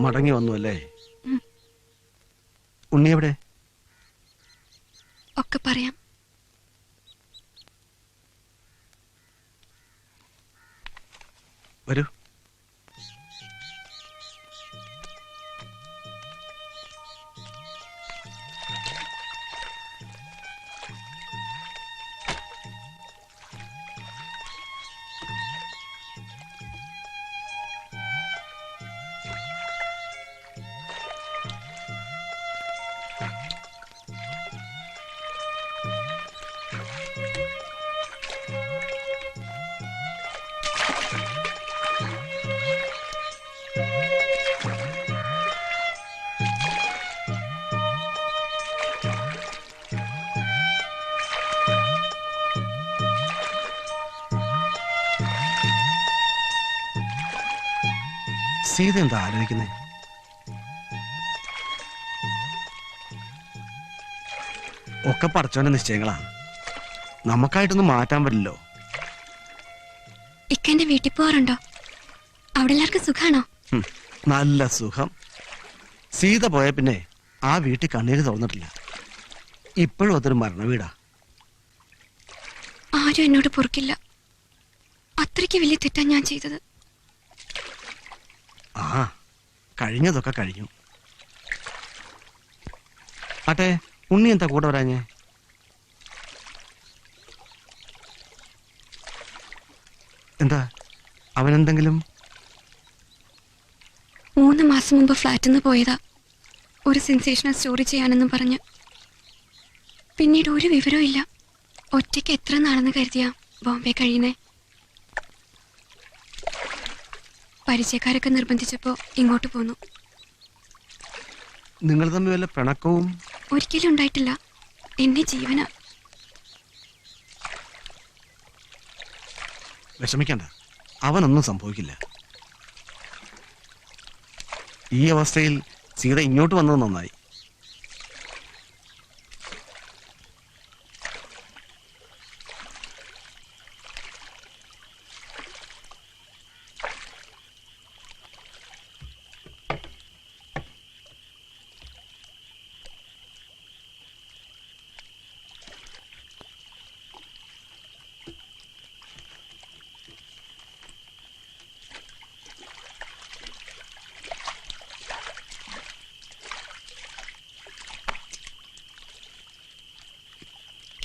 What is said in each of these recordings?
മടങ്ങി വന്നു അല്ലേ? ഉണ്ണി എവിടെ? ഒക്കെ പറയാം. വരൂ. സീത എന്താ ആലോചിക്കുന്നേ? ഒക്കെ പടച്ചോന്റെ നിശ്ചയങ്ങളാ, നമുക്കായിട്ടൊന്നും മാറ്റാൻ പറ്റില്ലോ. ഇക്കെന്റെ വീട്ടിൽ പോവാറുണ്ടോ? അവിടെ എല്ലാവർക്കും സുഖാണോ? നല്ല സുഖം. സീത പോയ പിന്നെ ആ വീട്ടിൽ കണ്ണീര് തുറന്നിട്ടില്ല. ഇപ്പോഴും അതൊരു മരണ വീടാ. ആരും എന്നോട് പൊറുക്കില്ല. അത്രയ്ക്ക് വലിയ തെറ്റാ ഞാൻ ചെയ്തത്. ആ, കഴിഞ്ഞതൊക്കെ കഴിഞ്ഞു. ആട്ടെ, ഉണ്ണി എന്താ കൂടെ വരാഞ്ഞേ? എന്താ അവനെന്തെങ്കിലും? 3 മാസം മുമ്പ് ഫ്ലാറ്റിൽ നിന്ന് പോയതാ, ഒരു സെൻസേഷണൽ സ്റ്റോറി ചെയ്യാനെന്നും പറഞ്ഞ്. പിന്നീട് ഒരു വിവരവും ഇല്ല. ഒറ്റയ്ക്ക് എത്ര നാളെന്ന് കരുതിയാ ബോംബെ കഴിയുന്നേ. പരിചയക്കാരൊക്കെ നിർബന്ധിച്ചപ്പോ ഇങ്ങോട്ട് പോന്നു. നിങ്ങൾ തമ്മിൽ വല്ല പിണക്കവും? ഒരിക്കലും ഉണ്ടായിട്ടില്ല. എന്നെ ജീവന. വിഷമിക്കണ്ട, അവനൊന്നും സംഭവിക്കില്ല. ഈ അവസ്ഥയിൽ സീത ഇങ്ങോട്ട് വന്നത് നന്നായി.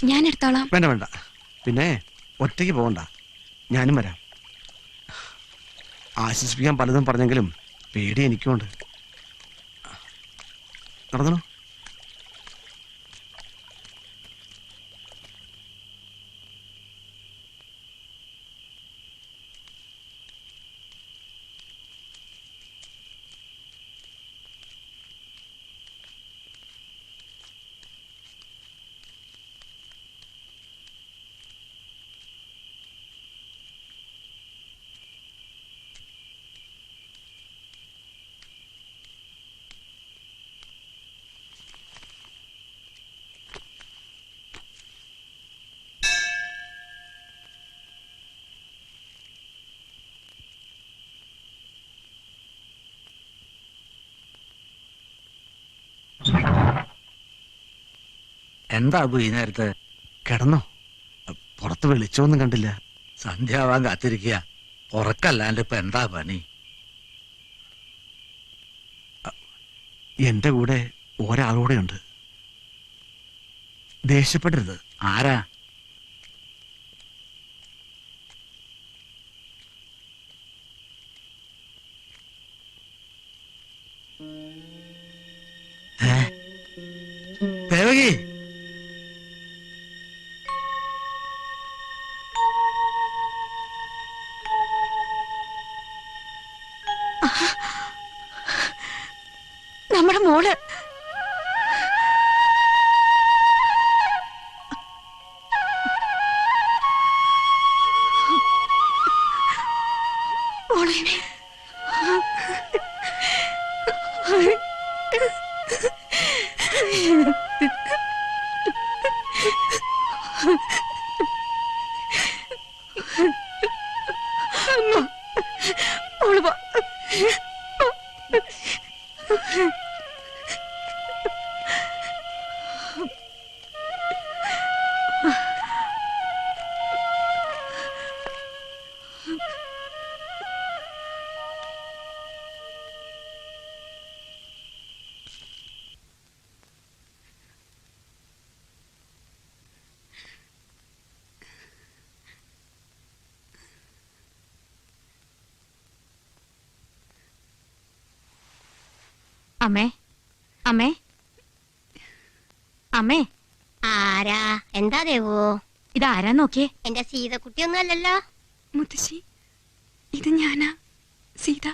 ഞാൻ എടുത്തോളാം. വേണ്ട വേണ്ട, പിന്നെ ഒറ്റയ്ക്ക് പോകണ്ട, ഞാനും വരാം. ആശ്വസിപ്പിക്കാൻ പലതും പറഞ്ഞെങ്കിലും പേടി എനിക്കുണ്ട്. നടന്നോ. എന്താ ഈ നേരത്ത്? കിടന്നോ? പുറത്ത് വെളിച്ചമൊന്നും കണ്ടില്ല. സന്ധ്യാവാൻ കാത്തിരിക്കുക. ഉറക്കല്ലാണ്ട് ഇപ്പൊ എന്താ പണി? എന്റെ കൂടെ ഒരാളൂടെ ഉണ്ട്. ദേഷ്യപ്പെടരുത്. ആരാ? ദേവകി, നമ്മുടെ മോള്. അമ്മേ അമ്മേ അമ്മേ. ആരാ? എന്താ ദേവോ? ഇതാരാ നോക്കിയേ? എന്റെ സീതക്കുട്ടിയൊന്നും അല്ലല്ലോ. മുത്തശ്ശി, ഇത് ഞാനാ, സീത.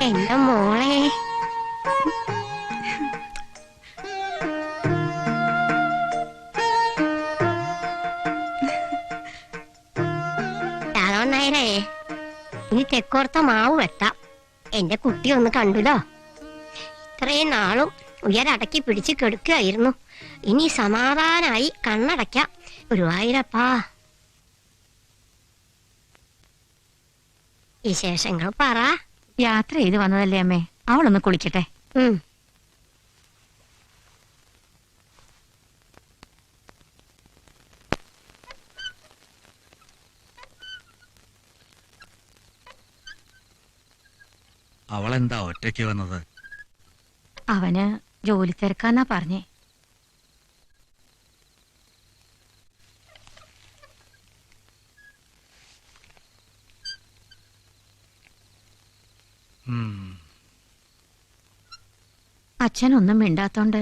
എന്റെ മോളെ. രാഘവനായരേ, ഇനി തെക്കോർത്ത മാവ് വെട്ടാം. എന്റെ കുട്ടി ഒന്ന് കണ്ടുലോ. ഇത്രയും നാളും ഉയരടക്കി പിടിച്ച് കെടുക്കുകയായിരുന്നു. ഇനി സമാധാനായി കണ്ണടയ്ക്കാം. ഗുരുവായൂരപ്പാ. വിശേഷങ്ങൾ പറ. യാത്ര ചെയ്ത് വന്നതല്ലേ അമ്മേ, അവളൊന്ന് കുളിക്കട്ടെ. അവളെന്താ ഒറ്റയ്ക്ക് വന്നത്? അവന് ജോലി തിരക്കാന്നാ പറഞ്ഞേ. അച്ഛനൊന്നും മിണ്ടാത്തോണ്ട്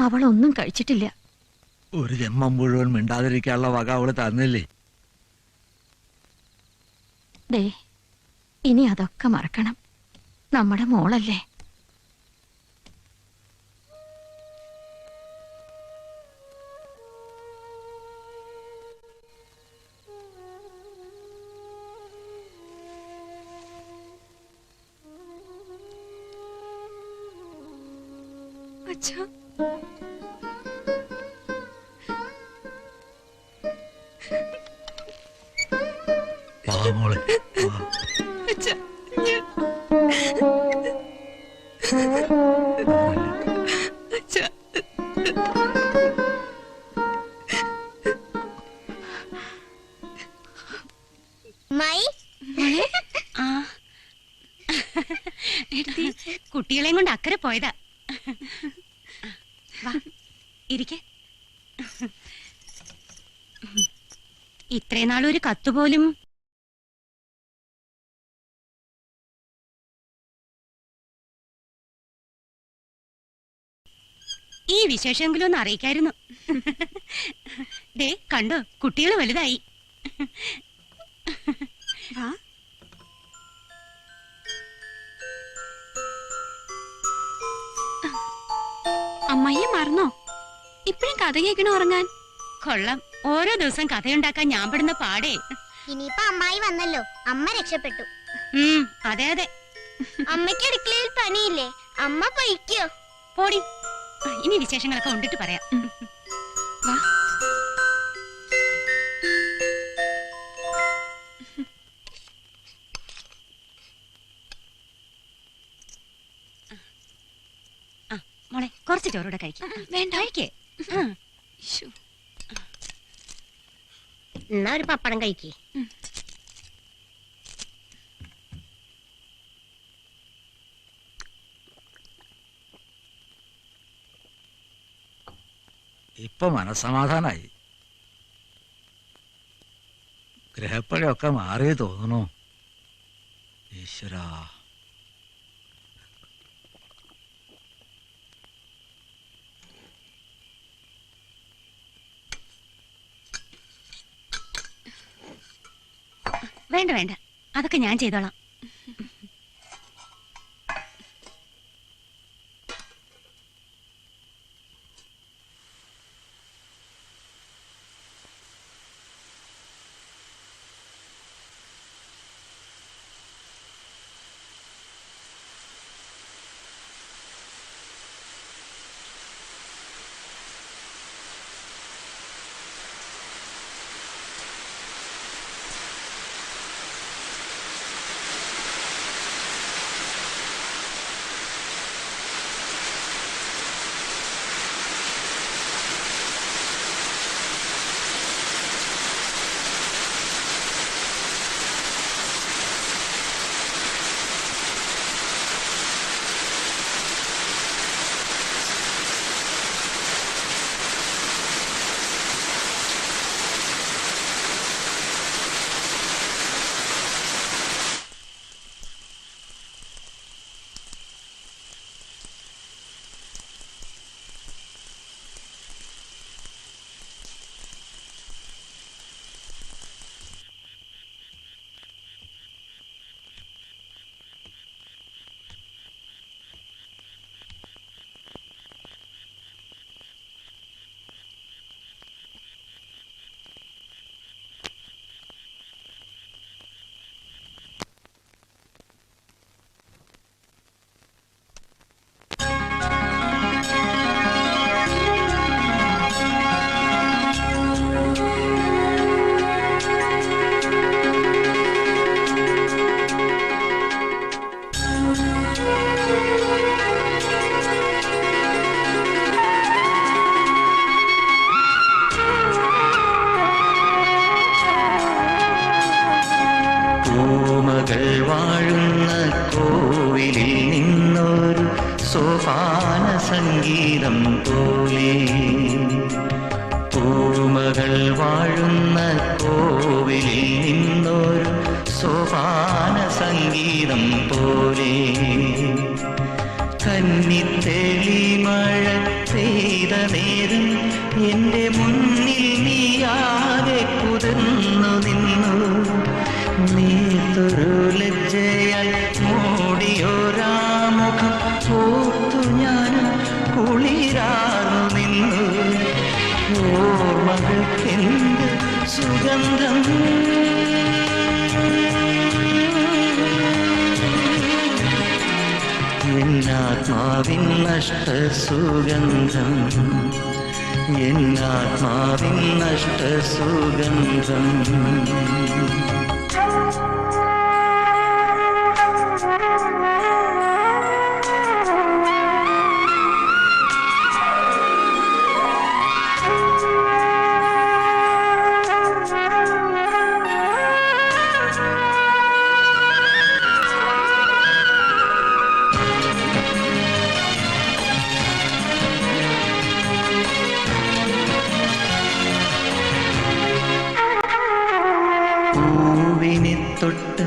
അവളൊന്നും കഴിച്ചിട്ടില്ല. ഒരു ജന്മം മുഴുവൻ മിണ്ടാതിരിക്കാനുള്ള വക അവള് തന്നില്ലേ? ദേ, ഇനി അതൊക്കെ മറക്കണം. നമ്മുടെ മോളല്ലേ. അച്ഛാ, മോളെ അച്ഛാ, അച്ഛാ. കുട്ടികളെയും കൊണ്ട് അക്കരെ പോയതാ. ഇരിക്കെ. ഇത്രയും നാളൊരു കത്തുപോലും. ഈ വിശേഷമെങ്കിലും ഒന്ന് അറിയിക്കായിരുന്നു. ദേ കണ്ടോ, കുട്ടികൾ വലുതായി. അമ്മയെ മറന്നോ? ഇപ്പഴും കഥ കേൾക്കണോ ഉറങ്ങാൻ? കൊള്ളാം, ഓരോ ദിവസം കഥയുണ്ടാക്കാൻ ഞാൻ പെടുന്ന പാടേ. ഇനിയിപ്പോ അമ്മായി വന്നല്ലോ, അമ്മ രക്ഷപ്പെട്ടു. അതെ അതെ. അമ്മയ്ക്ക് അടുക്കളയിൽ പണിയില്ലേ? അമ്മ പൊയ്ക്കോ. പോടി, ഇനി വിശേഷങ്ങളൊക്കെ ഉണ്ടിട്ട് പറയാം. വാ. മോളെ, കുറച്ച് ചോറൂടെ കഴിക്കും. വേണ്ട, കഴിക്കേ. എന്നാ ഒരു പപ്പടം കഴിക്കേ. ഇപ്പൊ മനസ്സമാധാനായി. ഗ്രഹപ്പഴയൊക്കെ മാറി തോന്നുന്നു. ഈശ്വരാ. വേണ്ട വേണ്ട, അതൊക്കെ ഞാൻ ചെയ്തോളാം. സംഗീതം പോലെ പൂമകൾ വാഴുന്ന കോവിലിൽ നിന്നൊരു സോപാന സംഗീതം പോലെ കന്നിത്തെളി മഴ പെയ്ത നേരം എൻ്റെ മുന്നിൽ നീയാകെ കുതിർന്നു നിന്നു നീത്തൊരു ലജ്ജയായി മൂടിയൊരാമുഖം ഓർത്തു ഞാൻ കുളിരാർന്നു നിന്നു ഓർമ്മകൾക്കെന്ത് സുഗന്ധം എന്നാത്മാവിൻ നഷ്ട സുഗന്ധം എന്നാത്മാവിൻ നഷ്ട സുഗന്ധം തൊട്ട്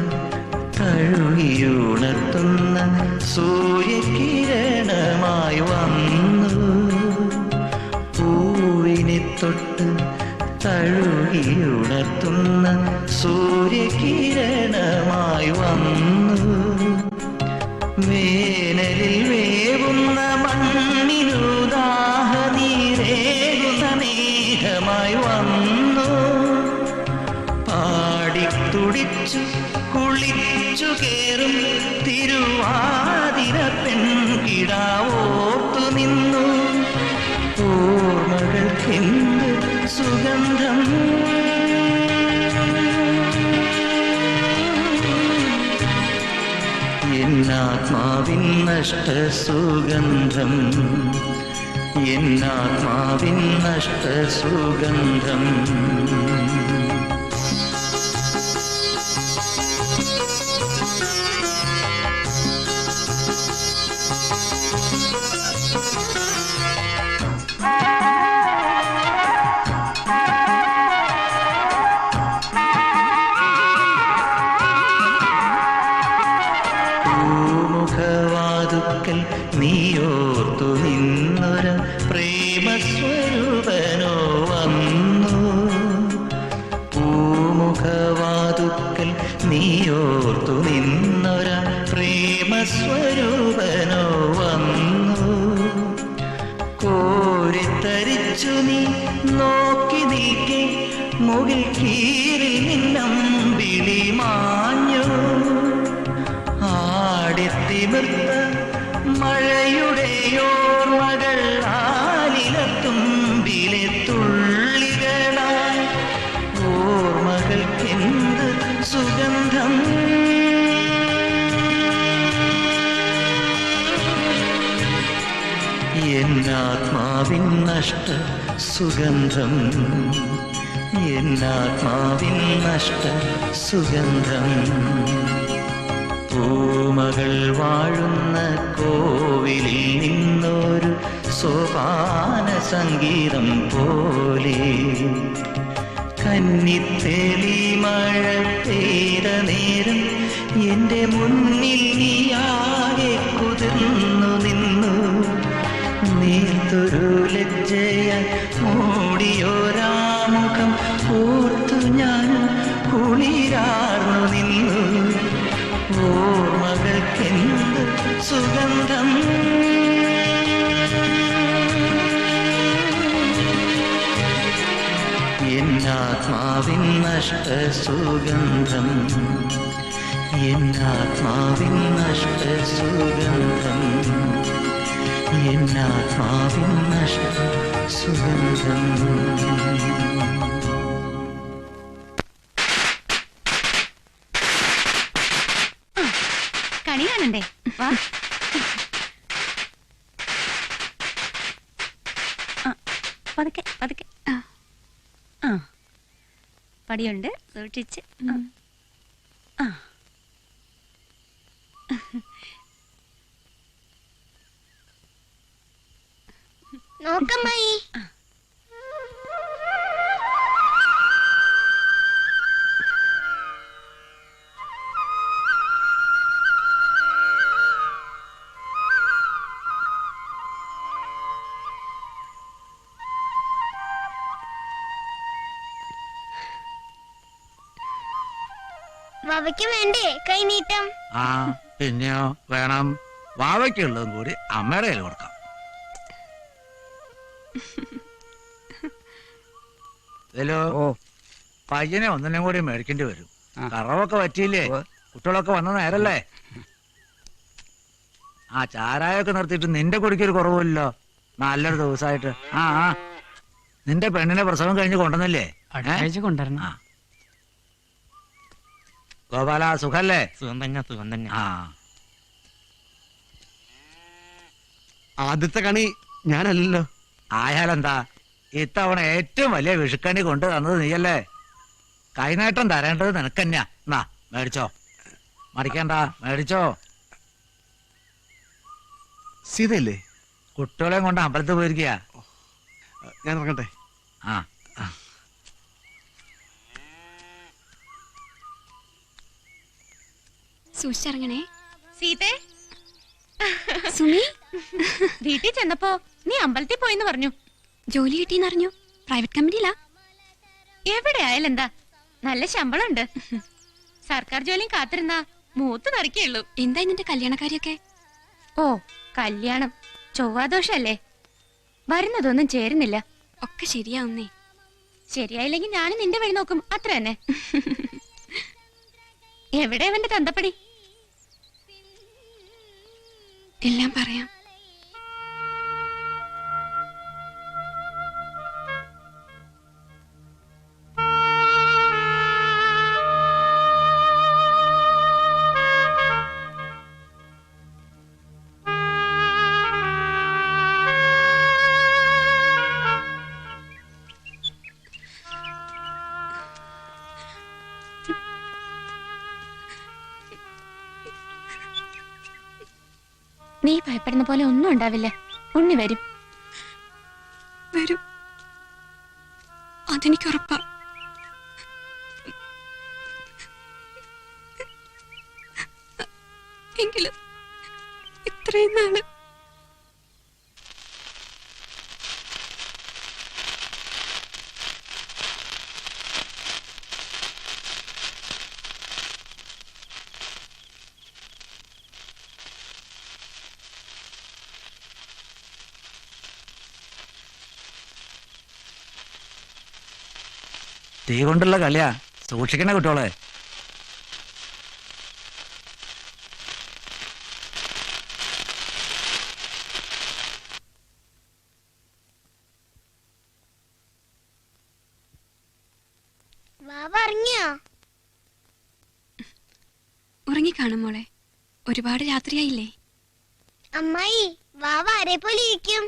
തഴുകിയുണർത്തുന്ന സൂര്യകിരണമായി വന്നു പൂവിനെ തൊട്ട് തഴുകിയുണർത്തുന്ന സൂര്യകിരണമായി വന്നു വേനലിൽ വേവുന്ന മണ്ണിനു ദാഹനീരേകുന്ന മേഘമായി വന്നു തുടിച്ചു കുളിച്ചു കേറും തിരുവാതിര പെൺകിടാവോർത്തു നിന്നു ഓർമ്മകൾക്കെന്ത് സുഗന്ധം എന്നാത്മാവിൻ നഷ്ട സുഗന്ധം എന്നാത്മാവിൻ നഷ്ട സുഗന്ധം പൂമുഖവാതുക്കൽ നീയോർത്തു നിന്നൊരു പ്രേമസ്വരൂപനോ വന്നു പൂമുഖവാതുക്കൽ നീയോർത്തു നിന്നൊരു പ്രേമസ്വരൂപനോ വന്നു കോരിത്തരിച്ചു നീ നോക്കി നിൽക്കെ മുകിൽ കീറിൽ നിന്നമ്പിളി മാഞ്ഞു ആടിത്തിമിർത്ത മഴയുടെ ഓർമ്മകൾ ആലിലത്തുമ്പിലെ തുള്ളികളായി ഓർമ്മകൾക്കെന്ത് സുഗന്ധം എന്നാത്മാവിൻ നഷ്ട സുഗന്ധം എന്നാത്മാവിൻ നഷ്ട സുഗന്ധം പൂമകൾ വാഴുന്ന കോവിലിൽ നിന്നൊരു സോപാന സംഗീതം പോലെ കന്നിത്തെളി മഴ പെയ്ത നേരം എൻ്റെ മുന്നിൽ നീയാകെ കുതിർന്നു നിന്നു നീർത്തൊരു ലജ്ജയായി മൂടിയൊരാമുഖം ഓർത്തു ഞാൻ കുളിരാർന്നു നിന്നു ഓർമ്മകൾക്കെന്ത് സുഗന്ധം എന്നാത്മാവിൻ നഷ്ട സുഗന്ധം എന്നാത്മാവിൻ നഷ്ട സുഗന്ധം എന്നാത്മാവിൻ നഷ്ട സുഗന്ധം കണി കാണണ്ടേ വാ പതുക്കെ പതുക്കെ ആ പടിയുണ്ട് സൂക്ഷിച്ച് ആ നോക്കമ്മായി. വവയ്ക്ക് വേണ്ടേ കൈനീട്ടം? ആ പിന്നെയോ വേണം. വാവയ്ക്കുള്ളതും കൂടി അമ്മയുടെ കയ്യിൽ കൊടുക്കാം. ഇതിലോ പയ്യനെ ഒന്നിനും കൂടി മേടിക്കേണ്ടി വരും. കറവൊക്കെ പറ്റിയില്ലേ? കുട്ടികളൊക്കെ വന്ന നേരല്ലേ? ആ ചാരായൊക്കെ നിർത്തിയിട്ട് നിന്റെ കുടിക്കൊരു കുറവില്ലല്ലോ. നല്ലൊരു ദിവസമായിട്ട്. ആ ആ നിന്റെ പെണ്ണിനെ പ്രസവം കഴിഞ്ഞ് കൊണ്ടുവന്നില്ലേ? കൊണ്ടുവരണം. ആ ഗോപാല സുഖല്ലേ? സുഖം തന്നെ. ആ ആദ്യത്തെ കണി ഞാനല്ലല്ലോ. ആയാലെന്താ, ഇത്തവണ ഏറ്റവും വലിയ വിഷുക്കണി കൊണ്ട് തന്നത് നീയല്ലേ. കൈനേട്ടം തരേണ്ടത് നിനക്കന്നെയാ. എന്നാ മേടിച്ചോ, മടിക്കണ്ട, മേടിച്ചോ. സീതയല്ലേ? കുട്ടികളെയും കൊണ്ട് അമ്പലത്തിൽ പോയിരിക്കുക. ഞാൻ ഇറങ്ങട്ടെ. ആ സൂക്ഷിച്ചിറങ്ങണേ. സീതേ, സുമി, വീട്ടിൽ ചെന്നപ്പോ നീ അമ്പലത്തിൽ പോയിന്ന് പറഞ്ഞു. ജോലി കിട്ടിയെന്നറിഞ്ഞു. പ്രൈവറ്റ് കമ്പനിയിലാ. എവിടെ ആയാലും എന്താ, നല്ല ശമ്പളം ഉണ്ട്. സർക്കാർ ജോലിയും കാത്തിരുന്നാ മൂത്ത് നിറയ്ക്കുള്ളൂ. എന്താ നിന്റെ കല്യാണക്കാരിയൊക്കെ? ഓ കല്യാണം ചൊവ്വാദോഷല്ലേ, വരുന്നതൊന്നും ചേരുന്നില്ല. ഒക്കെ ശരിയാവുന്നേ. ശരിയായില്ലെങ്കിൽ ഞാനും നിന്റെ വഴി നോക്കും, അത്ര തന്നെ. എവിടെ അവന്റെ തന്തപ്പടി? എല്ലാം പറയാം. നീ ഭയപ്പെടുന്ന പോലെ ഒന്നും ഉണ്ടാവില്ല. ഉണ്ണി വരും. വരും, അതെനിക്കുറപ്പാ. എങ്കിലും ഇത്രയും നാള് തീ കൊണ്ടുള്ള കളിയാ, സൂക്ഷിക്കണ കുട്ടികളെ. വാവ ഇറങ്ങിയോ? ഉറങ്ങിക്കാണും മോളെ. ഒരുപാട് രാത്രിയായില്ലേ? അമ്മായി, വാവ ആരെ പോലെ ഇരിക്കും?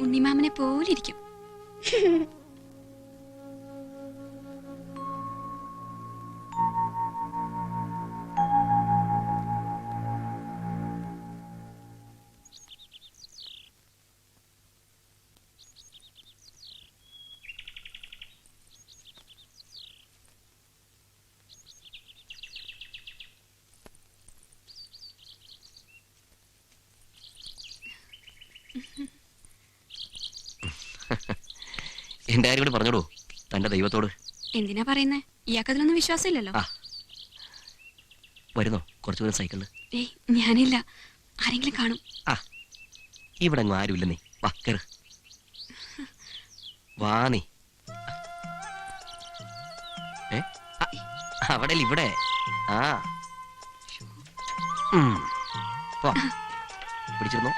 ഉണ്ണിമാമനെ പോലിരിക്കും. എന്റെ കാര്യം കൂടി പറഞ്ഞോളൂ തന്റെ ദൈവത്തോട്. എന്തിനാ പറയുന്നേ? ഇയാൾക്കതിലൊന്നും വിശ്വാസമില്ലല്ലോ. വരുന്നോ കുറച്ചു ദൂരം സൈക്കിളില്? ഏയ്, ഞാനില്ല. ആരെങ്കിലും കാണും. ആ ഇവിടെ അങ്ങ് ആരുമില്ല. നീ വാ കേറ്. വാ നീ. അവിടെ ഇവിടെ. ആ പിടിച്ചിരുന്നോ?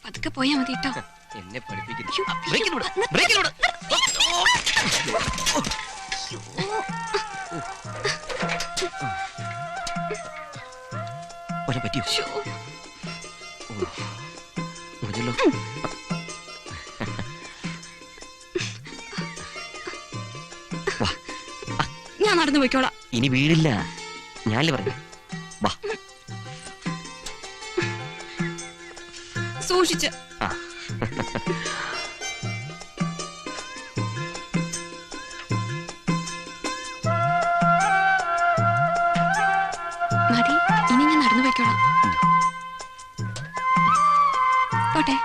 പതുക്കെ പോയാ മതി കേട്ടോ. എന്നെ പഠിപ്പിക്കുന്നു. ബ്രേക്കിലൂടെ. പറ്റിയോ? കുഴപ്പമില്ലല്ലോ. വാ, ഞാൻ നടന്നു പോയിക്കോളാം. ഇനി വീടില്ല, ഞാനല്ലേ പറഞ്ഞു. വാ. സൂക്ഷിച്ച്. ആ. മതി, ഇനി ഞാൻ നടന്നു പോയിക്കോളാം. പോട്ടെ.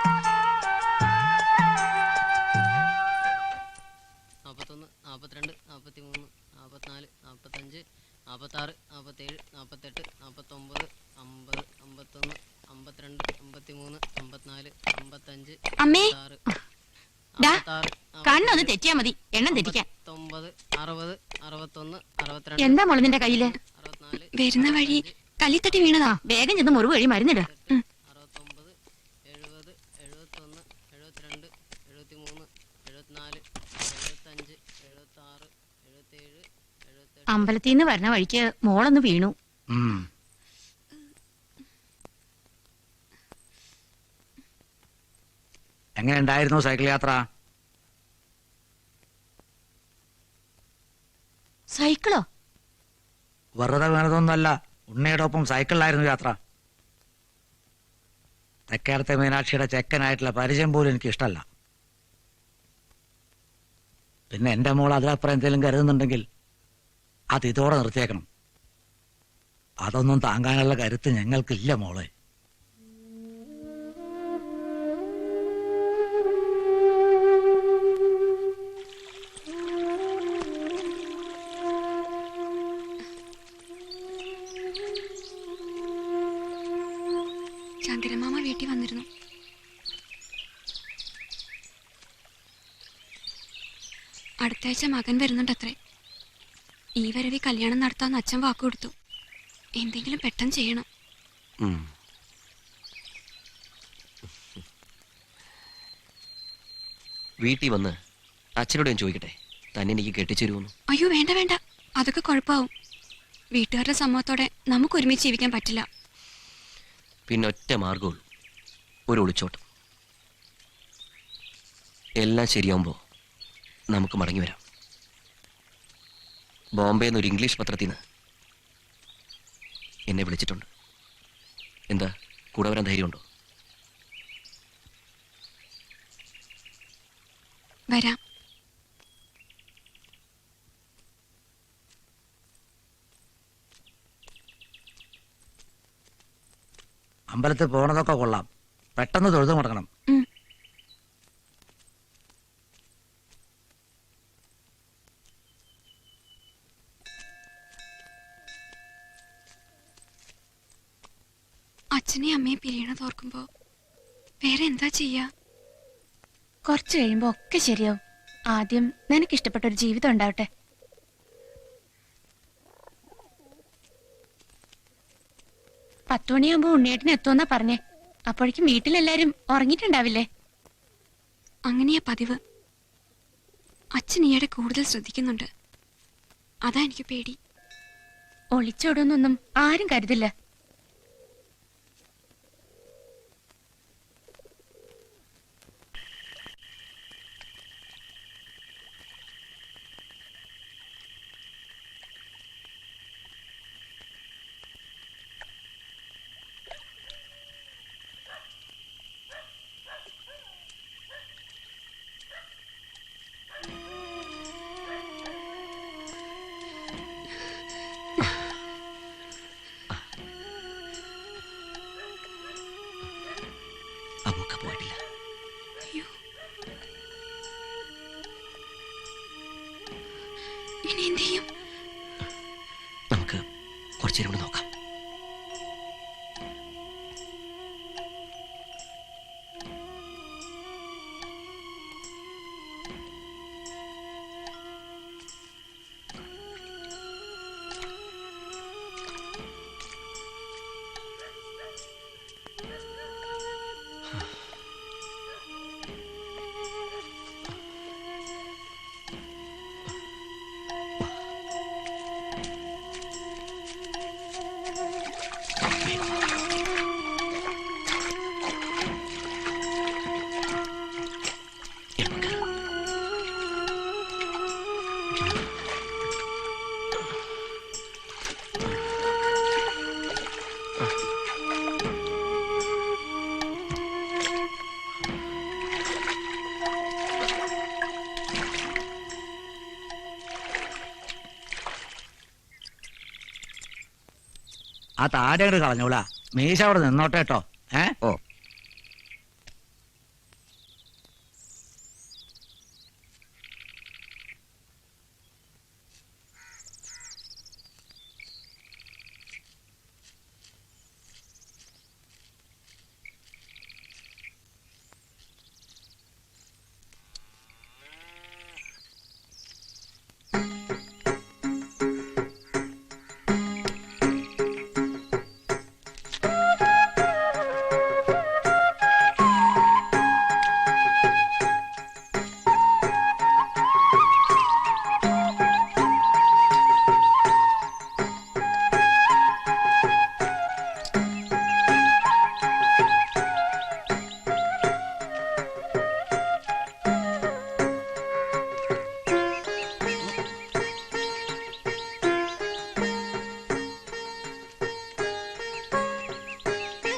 41, 42, 43, 44, 45, 46, 47, 48, 49, 50, 51, 52, 53, 54, 55, അമ്മേ 56, ഡാ, 56, കണ്ണൊന്ന് തെറ്റിയാ മതി എണ്ണം തെറ്റിക്കാൻ. 59, 60, 61, 62, എന്താ മോള് നിന്റെ കയ്യില്? 64, വരുന്ന വഴി കല്ലിത്തട്ടി വീണതാ. വേഗം ചെന്ന് മുറിവ് വഴി മരുന്നിട്. 69, 70, 71, 72, 73, 74, 75, 76, 77, 78. അമ്പലത്തിൽ നിന്ന് വരണ വഴിക്ക് മോളൊന്ന് വീണു. ഉം. എങ്ങനെ ഉണ്ടായിരുന്നു സൈക്കിൾ യാത്ര? സൈക്കിളോ? വെറുതെ വീണതൊന്നുമല്ല, ഉണ്ണിയുടെ ഒപ്പം സൈക്കിളിലായിരുന്നു യാത്ര. തെക്കേടത്തെ മീനാക്ഷിയുടെ ചെക്കനായിട്ടുള്ള പരിചയം പോലും എനിക്ക് ഇഷ്ടമല്ല. പിന്നെ എന്റെ മോൾ അതിലപ്പുറം എന്തെങ്കിലും കരുതുന്നുണ്ടെങ്കിൽ അത് ഇതോടെ നിർത്തിയേക്കണം. അതൊന്നും താങ്ങാനുള്ള കരുത്ത് ഞങ്ങൾക്കില്ല മോളെ. ചന്ദ്രമാമ വീട്ടിൽ വന്നിരുന്നു. അടുത്ത ആഴ്ച മകൻ വരുന്നുണ്ടത്രേ. ഈ വരവി കല്യാണം നടത്താന്ന് അച്ഛൻ വാക്കു കൊടുത്തു. എന്തെങ്കിലും പെട്ടെന്ന് ചെയ്യണം. ഉം. വീട്ടിൽ വന്ന് അച്ഛനോട് ഞാൻ ചോദിക്കട്ടെ, തന്നെ എനിക്ക് കെട്ടിച്ചേരുമെന്ന്. അയ്യോ വേണ്ട വേണ്ട, അതൊക്കെ കുഴപ്പമാവും. വീട്ടുകാരുടെ സമ്മതത്തോടെ നമുക്ക് ഒരുമിച്ച് ജീവിക്കാൻ പറ്റില്ല. പിന്നെ ഒറ്റ മാർഗമുള്ളൂ, ഒരു ഒളിച്ചോട്ടം. എല്ലാം ശരിയാവുമ്പോൾ നമുക്ക് മടങ്ങി വരാം. ബോംബെയിൽ നിന്ന് ഒരു ഇംഗ്ലീഷ് പത്രത്തിൽ നിന്ന് എന്നെ വിളിച്ചിട്ടുണ്ട്. എന്താ, കൂടെ വരാൻ ധൈര്യമുണ്ടോ? വരാം. അമ്പലത്തിൽ പോണതൊക്കെ കൊള്ളാം, പെട്ടെന്ന് തൊഴുതു മുടക്കണം. ഉം. അച്ഛനെയും അമ്മയും പിരിയണത് ഓർക്കുമ്പോ വേറെ എന്താ ചെയ്യാ? കുറച്ചു കഴിയുമ്പോ ഒക്കെ ശരിയാവും. ആദ്യം നിനക്ക് ഇഷ്ടപ്പെട്ട ഒരു ജീവിതം ഉണ്ടാവട്ടെ. പത്തുമണിയാകുമ്പോ ഉണ്ണിയേട്ടന് എത്തുമെന്നാ പറഞ്ഞേ. അപ്പോഴേക്കും വീട്ടിലെല്ലാരും ഉറങ്ങിയിട്ടുണ്ടാവില്ലേ? അങ്ങനെയാ പതിവ്. അച്ഛൻ ഈയിടെ കൂടുതൽ ശ്രദ്ധിക്കുന്നുണ്ട്. അതാ എനിക്ക് പേടി. ഒളിച്ചോടുന്നൊന്നും ആരും കരുതില്ല. അബൂക്ക പോയിട്ടില്ല. അയ്യോ, ഇനി എന്ത് ചെയ്യും? നമുക്ക് കുറച്ചു നേരം കൂടെ നോക്കാം. ആ താടി അങ്ങോട്ട് കളഞ്ഞോളാ. മീശ അവിടെ നിന്നോട്ടെ കേട്ടോ. ഓ.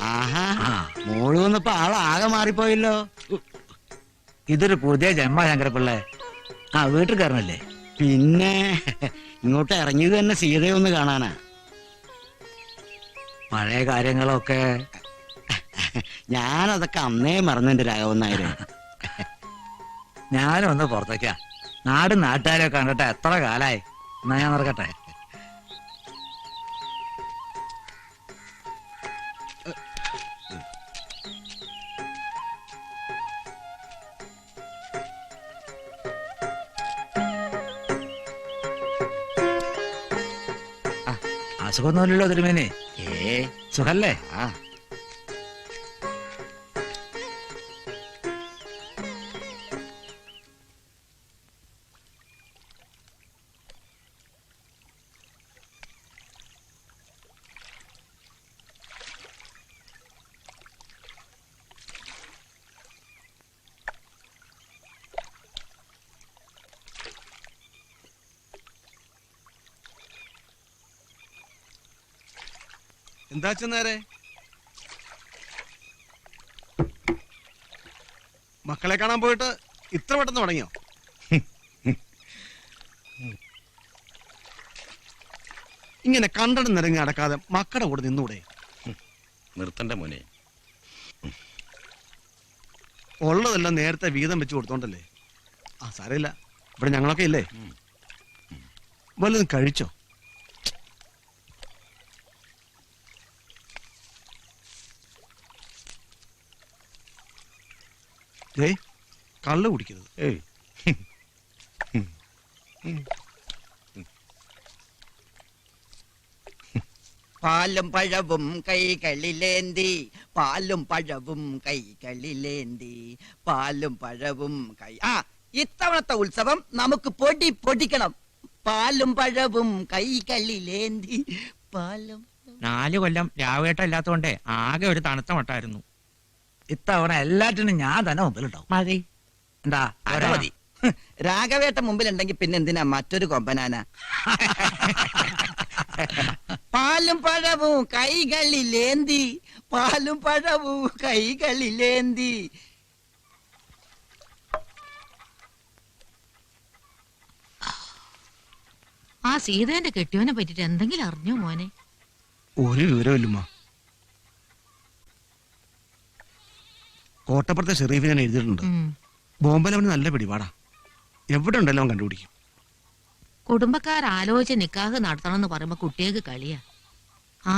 ആഹാ, മോള് വന്നപ്പോ ആളാകെ മാറിപ്പോയല്ലോ. ഇതൊരു പുതിയ ജന്മ ശങ്കരപ്പിള്ളേ. ആ വീട്ടിൽ കയറണല്ലേ? പിന്നെ ഇങ്ങോട്ട് ഇറങ്ങിയത് തന്നെ സീതയെ ഒന്ന് കാണാനാ. പഴയ കാര്യങ്ങളൊക്കെ ഞാനതൊക്കെ അന്നേ മറന്നെന്റെ രാഘവൻ നായര്. ഞാനും ഒന്ന് പുറത്തേക്കാ. നാടും നാട്ടുകാരെ കണ്ടിട്ട് എത്ര കാലായി. എന്നാ ഞാൻ നടക്കട്ടെ. അസുഖമൊന്നുമില്ലല്ലോ തിരുമേനി? സുഖല്ലേ? ആ, എന്താ ചെന്നേരെ മക്കളെ കാണാൻ പോയിട്ട് ഇത്ര പെട്ടെന്ന് തുടങ്ങിയോ? ഇങ്ങനെ കണ്ടടം നിരങ്ങി നടക്കാതെ മക്കളുടെ കൂടെ നിന്നൂടെ? നിർത്തണ്ട മോനെ. ഉള്ളതെല്ലാം നേരത്തെ വീതം വെച്ച് കൊടുത്തോണ്ടല്ലേ. ആ സാരമില്ല, ഇവിടെ ഞങ്ങളൊക്കെ ഇല്ലേ. വല്ലതും കഴിച്ചോ? ഏയ്, കള്ള് കുടിക്കരുത്. ഏയ്, പാലും പഴവും കൈകളിലേന്തി, പാലും പഴവും കൈകളിലേന്തി, പാലും പഴവും ഇത്തവണത്തെ ഉത്സവം നമുക്ക് പൊടിക്കണം. പാലും പഴവും കൈകളിലേന്തി, പാലും. 4 കൊല്ലം രാവേട്ട ഇല്ലാത്തോണ്ടേ ആകെ ഒരു തണുത്ത മട്ടായിരുന്നു. ഇത്തവണ എല്ലാറ്റിനും ഞാൻ തന്നെ മുമ്പിലുണ്ടാവും. മതി. എന്താ അത് മതി. രാഘവേട്ട മുമ്പിലുണ്ടെങ്കിൽ പിന്നെ എന്തിനാ മറ്റൊരു കൊമ്പനാന? പാലും പഴവും കൈകളിലേന്തി, പാലും പഴവും കൈകളിലേന്തി. ആ സീതേന്റെ കെട്ടിയോനെ പറ്റിട്ട് എന്തെങ്കിലും അറിഞ്ഞോ മോനെ? ഒരു വിവരമില്ലമ്മ. കോട്ടപ്പുറത്തെ ഷെറീഫ് ഞാൻ എഴുതിയിട്ടുണ്ട്. ബോംബെയിൽ അവന് നല്ല പിടിപാടാ. എവിടെ ഉണ്ടല്ലോ അവൻ കണ്ടുപിടിക്കും. കുടുംബക്കാരാലോചിച്ച് നിക്കാഹ് നടത്തണമെന്ന് പറയുമ്പോ കുട്ടികൾക്ക് കളിയാ. ആ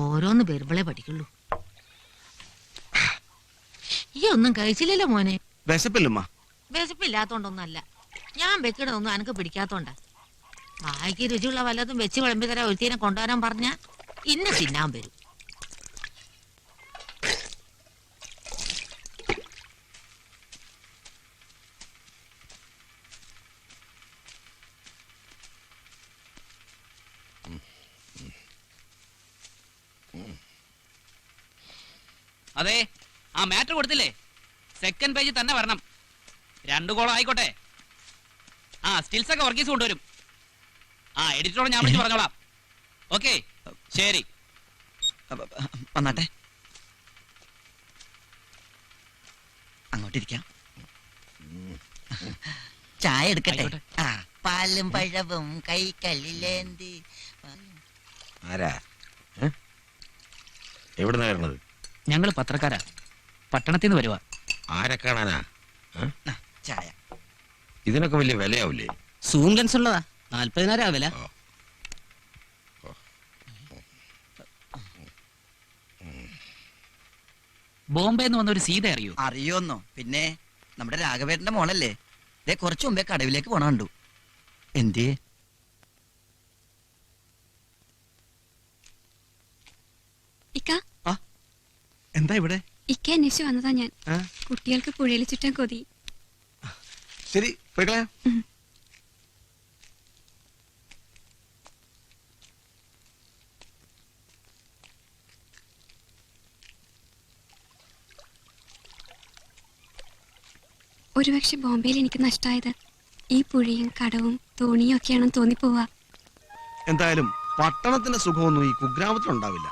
ഓരോന്ന് വരുമ്പളേ പഠിക്കുള്ളൂ. ഈ ഒന്നും കഴിച്ചില്ലല്ലോ മോനെ? വിശപ്പില്ലമ്മ. വിശപ്പില്ലാത്തോണ്ടൊന്നല്ല, ഞാൻ വെക്കണതൊന്നും എനക്ക് പിടിക്കാത്തോണ്ടാ. വായിക്ക് രുചിയുള്ള വല്ലതും വെച്ച് വിളമ്പി തരാൻ ഒരുത്തീനെ കൊണ്ടുവരാൻ പറഞ്ഞ ഇന്ന് തിന്നാൻ വരും. അതെ, ആ മാറ്റർ കൊടുത്തില്ലേ? സെക്കൻഡ് പേജിൽ തന്നെ വരണം. 2 കോളം ആയിക്കോട്ടെ. ആ സ്റ്റിൽസ് ഒക്കെ വർഗീസ് കൊണ്ടുവരും. ആ എഡിറ്ററോട് ഞാൻ വിളിച്ച് പറഞ്ഞോളാം. ഓക്കെ, ശരി. വന്നാട്ടെ, അങ്ങോട്ടിരിക്കാം. ചായ എടുക്കട്ടെ? പാലും പഴവും കൈകളിലേന്തി. ആരാ? എവിടുന്നാ വരണത്? ഞങ്ങൾ പത്രക്കാരാ, പട്ടണത്തിൽ നിന്ന് വരുവാ. ആരെ കാണാനാ? ചായ. ഇതിനൊക്കെ വലിയ വിലയാവില്ലേ? സൂം ലെൻസ് ഉള്ളതാ, 40,000 വില. ബോംബെ എന്ന് വന്ന ഒരു സീത അറിയോ? അറിയോന്നോ? പിന്നെ നമ്മുടെ രാഘവേട്ടന്റെ മോളല്ലേ? ദേ കുറച്ചു മുമ്പേ കടവിലേക്ക് പോണ കണ്ടു. എന്തേ? ഇക്ക, എന്താ ഇവിടെ? ഇക്ക അന്വേഷിച്ച് വന്നതാ ഞാൻ. കുട്ടികൾക്ക് പുഴയിൽ ചുറ്റാൻ കൊതി. ശരി, പോയിക്കളയാ. ഒരുപക്ഷെ ബോംബെയിൽ എനിക്ക് നഷ്ടമായത് ഈ പുഴയും കടവും തോണിയും ഒക്കെയാണെന്ന് തോന്നിപ്പോവാ. എന്തായാലും പട്ടണത്തിന്റെ സുഖമൊന്നും ഈ കുഗ്രാമത്തിലുണ്ടാവില്ല.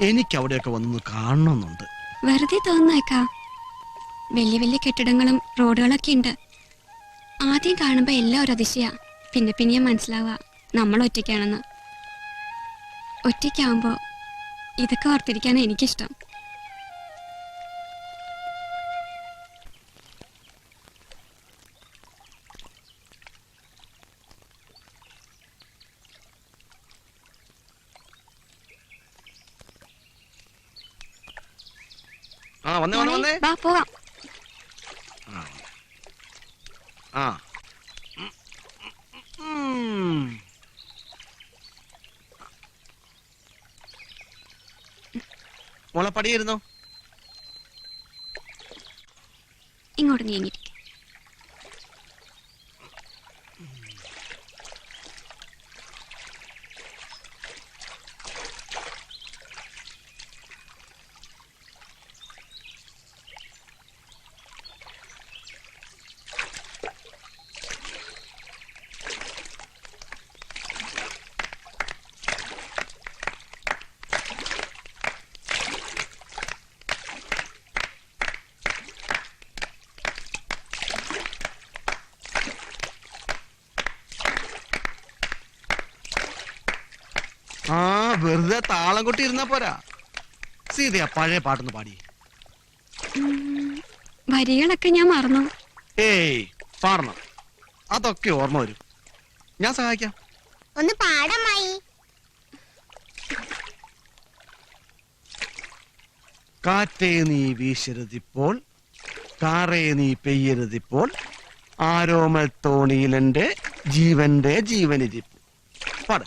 എനിക്ക് അവിടെയൊക്കെ വന്ന് കാണണമെന്നുണ്ട്. വെറുതെ തോന്നുന്നേക്കാ. വലിയ വലിയ കെട്ടിടങ്ങളും റോഡുകളൊക്കെ ഉണ്ട്. ആദ്യം കാണുമ്പോ എല്ലാം ഒരു അതിശയാ. പിന്നെ പിന്നെ മനസ്സിലാവുക നമ്മൾ ഒറ്റയ്ക്കാണെന്ന്. ഒറ്റയ്ക്കാവുമ്പോ ഇതൊക്കെ ഓർത്തിരിക്കാനാ എനിക്കിഷ്ടം. വന്നേ. വാ പോവാം. മോളെ പടിയിരുന്നോ? ഇങ്ങോട്ട് നീങ്ങിട്ട്. വെറുതെ താളം കൊട്ടി ഇരുന്നാ പോരാ. സീതയാ പഴയ പാട്ടൊന്ന് പാടി. വരികളൊക്കെ ഞാൻ മറന്നു. ഏയ് പാടണം, അതൊക്കെ ഓർമ്മ വരും. ഞാൻ സഹായിക്കാം. ഒന്ന് പാടമായി. കാറ്റേ നീ വീശരുതിപ്പോൾ, കാറേ നീ പെയ്യരുതിപ്പോൾ, ആരോമൽ തോണിയിലെന്റെ ജീവന്റെ ജീവനിരിപ്പ്. പാട്.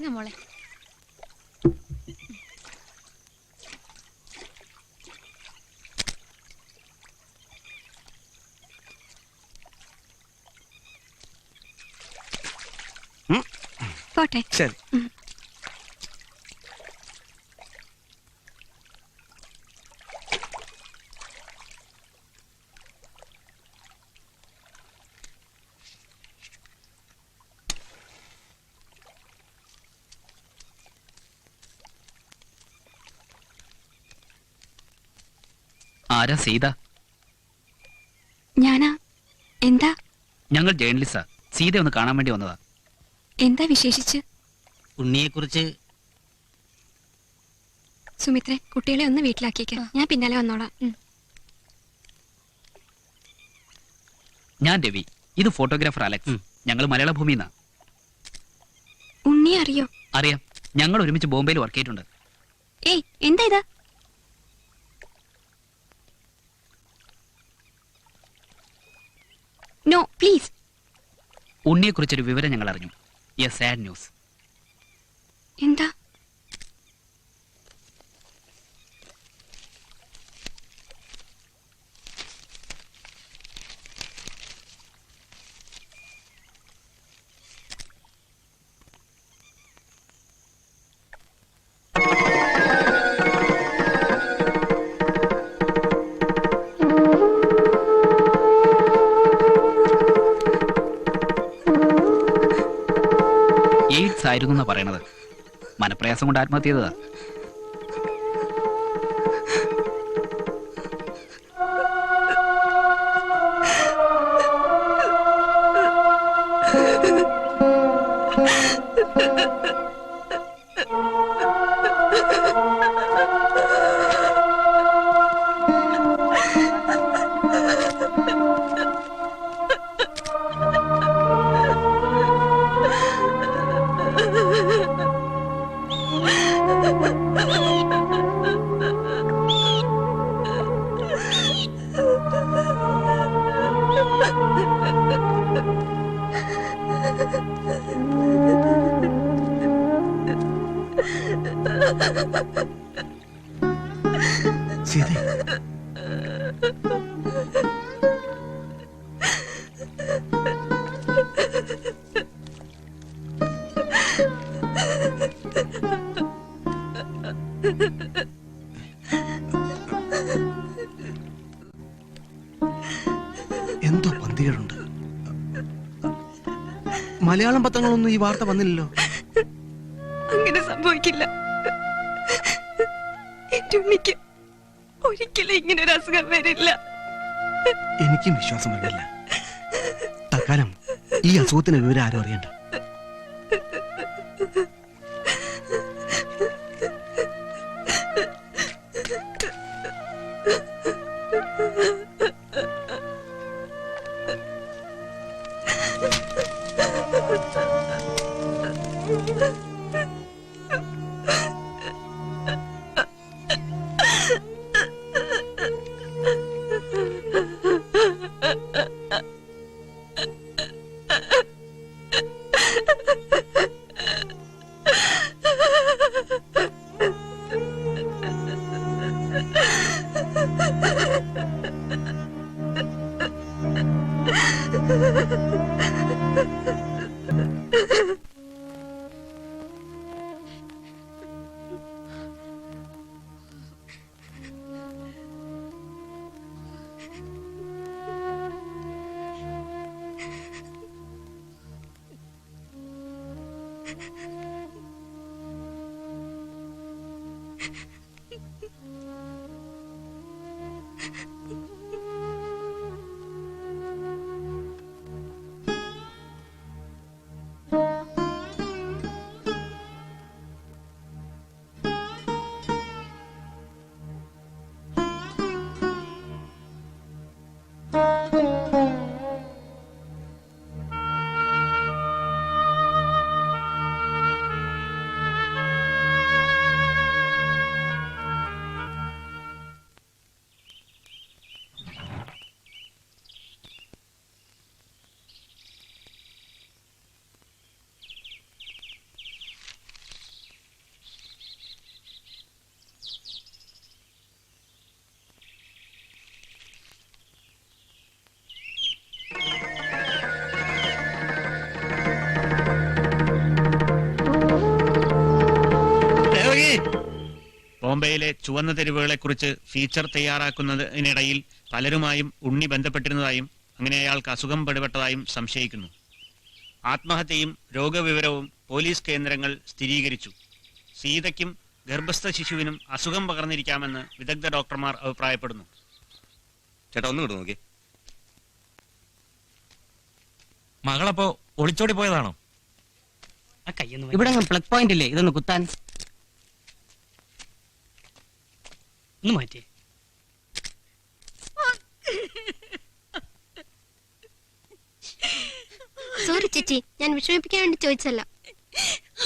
ഇറങ്ങ മോളെ. പോട്ടെ. ശരി. ആരാ സീത? ഞാനാ. എന്താ? ഞങ്ങൾ ജേർണലിസ്റ്റാ. സീത ഒന്ന് കാണാൻ വേണ്ടി വന്നതാ. എന്താ വിശേഷിച്ച്? ഉണ്ണിയെ കുറിച്ച്. സുമിത്രേ, കുട്ടികളെ ഒന്ന് വീട്ടിലാക്കിയേക്ക്. ഞാൻ പിന്നാലെ വന്നോളാം. ഞാൻ രവി. ഇത് ഫോട്ടോഗ്രാഫർ അലക്സ്. ഞങ്ങൾ മലയാള ഭൂമിന്നാ. ഉണ്ണി അറിയോ? അറിയാം. ഞങ്ങൾ ഒരുമിച്ച് ബോംബെയിൽ വർക്ക് ചെയ്തിട്ടുണ്ട്. ഏയ്, എന്താ ഇതാ? No please. ഉണ്ണിയെ കുറിച്ചൊരു വിവരം ഞങ്ങൾ അറിഞ്ഞു. A sad news. എന്താ? എയ്ഡ്സ് ആയിരുന്നു എന്നാ പറയണത്. മനപ്രയാസം കൊണ്ട് ആത്മഹത്യ ചെയ്തതാ. സീതേ, എന്തോ പന്തികളുണ്ട്. മലയാളം പത്രങ്ങളൊന്നും ഈ വാർത്ത വന്നില്ലല്ലോ. അങ്ങനെ സംഭവിക്കില്ല. എന്റെ ഉണ്ണിക്ക് ഒരിക്കലും ഇങ്ങനെ ഒരു അസുഖം വരില്ല. എനിക്കും വിശ്വാസം വരുന്നില്ല. തൽക്കാലം ഈ അസുഖത്തിന് വിവരം ആരും അറിയണ്ട. ബോംബെയിലെ ചുവന്ന തെരുവുകളെക്കുറിച്ച് ഫീച്ചർ തയ്യാറാക്കുന്നതിനിടയിൽ പലരുമായും ഉണ്ണി ബന്ധപ്പെട്ടിരുന്നതായും അങ്ങനെ അയാൾക്ക് അസുഖം പിടിപെട്ടതായും സംശയിക്കുന്നു. ആത്മഹത്യയും രോഗവിവരവും പോലീസ് കേന്ദ്രങ്ങൾ സ്ഥിരീകരിച്ചു. സീതയ്ക്കും ഗർഭസ്ഥ ശിശുവിനും അസുഖം പകർന്നിരിക്കാമെന്ന് വിദഗ്ധ ഡോക്ടർമാർ അഭിപ്രായപ്പെടുന്നു. ചേട്ടാ ഒന്ന് കിട്ടും നോക്കി. മകളപ്പോ ഒളിച്ചോടി പോയതാണോ? ഇവിടെ പ്ലഗ് പോയിന്റ് ഇല്ലേ, ഇതൊന്ന് കുത്താൻ ഒന്ന് മാറ്റിയേ. സോറി ചേച്ചി, ഞാൻ വിഷമിപ്പിക്കാൻ വേണ്ടി ചോദിച്ചല്ല.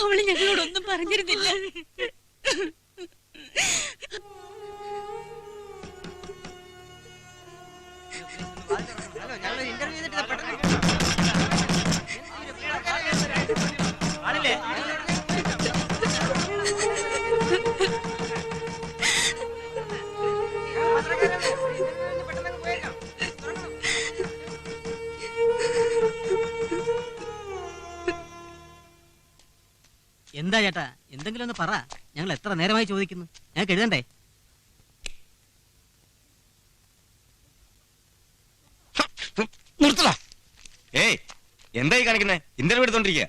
അവള് ഞങ്ങളോടൊന്നും പറഞ്ഞിരുന്നില്ല. എന്താ ചേട്ടാ, എന്തെങ്കിലും ഒന്ന് പറ. ഞങ്ങൾ എത്ര നേരമായി ചോദിക്കുന്നു. ഞങ്ങൾക്ക് എഴുതണ്ടേ? നിർത്തടാ. ഏയ് എന്തായി കാണിക്കുന്നേ? ഇന്റർവ്യൂ എടുത്തോണ്ടിരിക്കുക.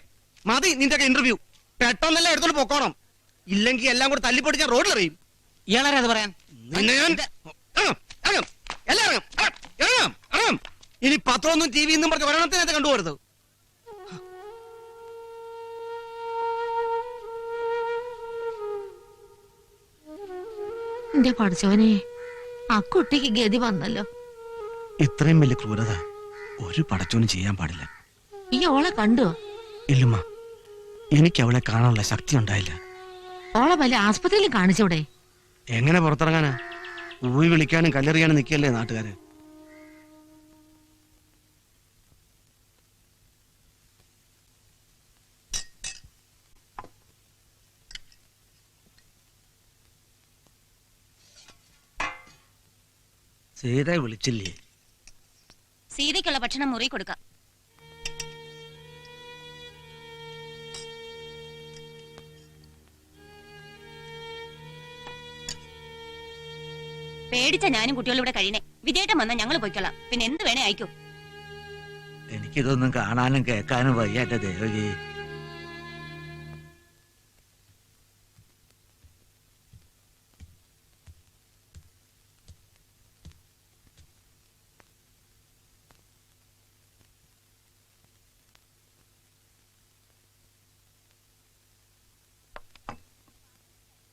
മതി നിന്റെ ഇന്റർവ്യൂ. പെട്ടെന്നല്ലേ എടുത്തോണ്ട് പൊക്കോണം, ഇല്ലെങ്കിൽ എല്ലാം കൂടെ തല്ലിപ്പൊടിച്ച് ഞാൻ റോഡിലെറിയും. ഇയാളാരാ അത് പറയാൻ? നിന്നെ ഞാൻ ഇനി പത്രമൊന്നും ടി വി പറഞ്ഞ് ഒരെണ്ണത്തിനകത്ത് കണ്ടുപോരുത്. എന്റെ പഠിച്ചവനെ, ആ കുട്ടിക്ക് ഗതി വന്നല്ലോ. ഇത്രയും വലിയ ക്രൂരത ഒരു പടച്ചോനും ചെയ്യാൻ പാടില്ല. ഈ ഓളെ കണ്ടോ? ഇല്ലമ്മ, എനിക്ക് അവളെ കാണാനുള്ള ശക്തി ഉണ്ടായില്ല. ഓളെ വലിയ ആസ്പത്രിയിൽ കാണിച്ചൂടെ? എങ്ങനെ പുറത്തിറങ്ങാനാ? ഊഴി വിളിക്കാനും കല്ലെറിയാനും നിൽക്കല്ലേ നാട്ടുകാര്. സീതയെ വിളിച്ചില്ലേ? സീതയ്ക്കുള്ള ഭക്ഷണം മുറി കൊടുക്കാം. പേടിച്ച ഞാനും കുട്ടികളും ഇവിടെ കഴിയണേ. വിജയേട്ടൻ വന്നാൽ ഞങ്ങൾ പോയിക്കൊള്ളാം. പിന്നെ എന്ത് വേണേ അയക്കൂ. എനിക്കിതൊന്നും കാണാനും കേൾക്കാനും വയ്യ എന്റെ ദേവകി.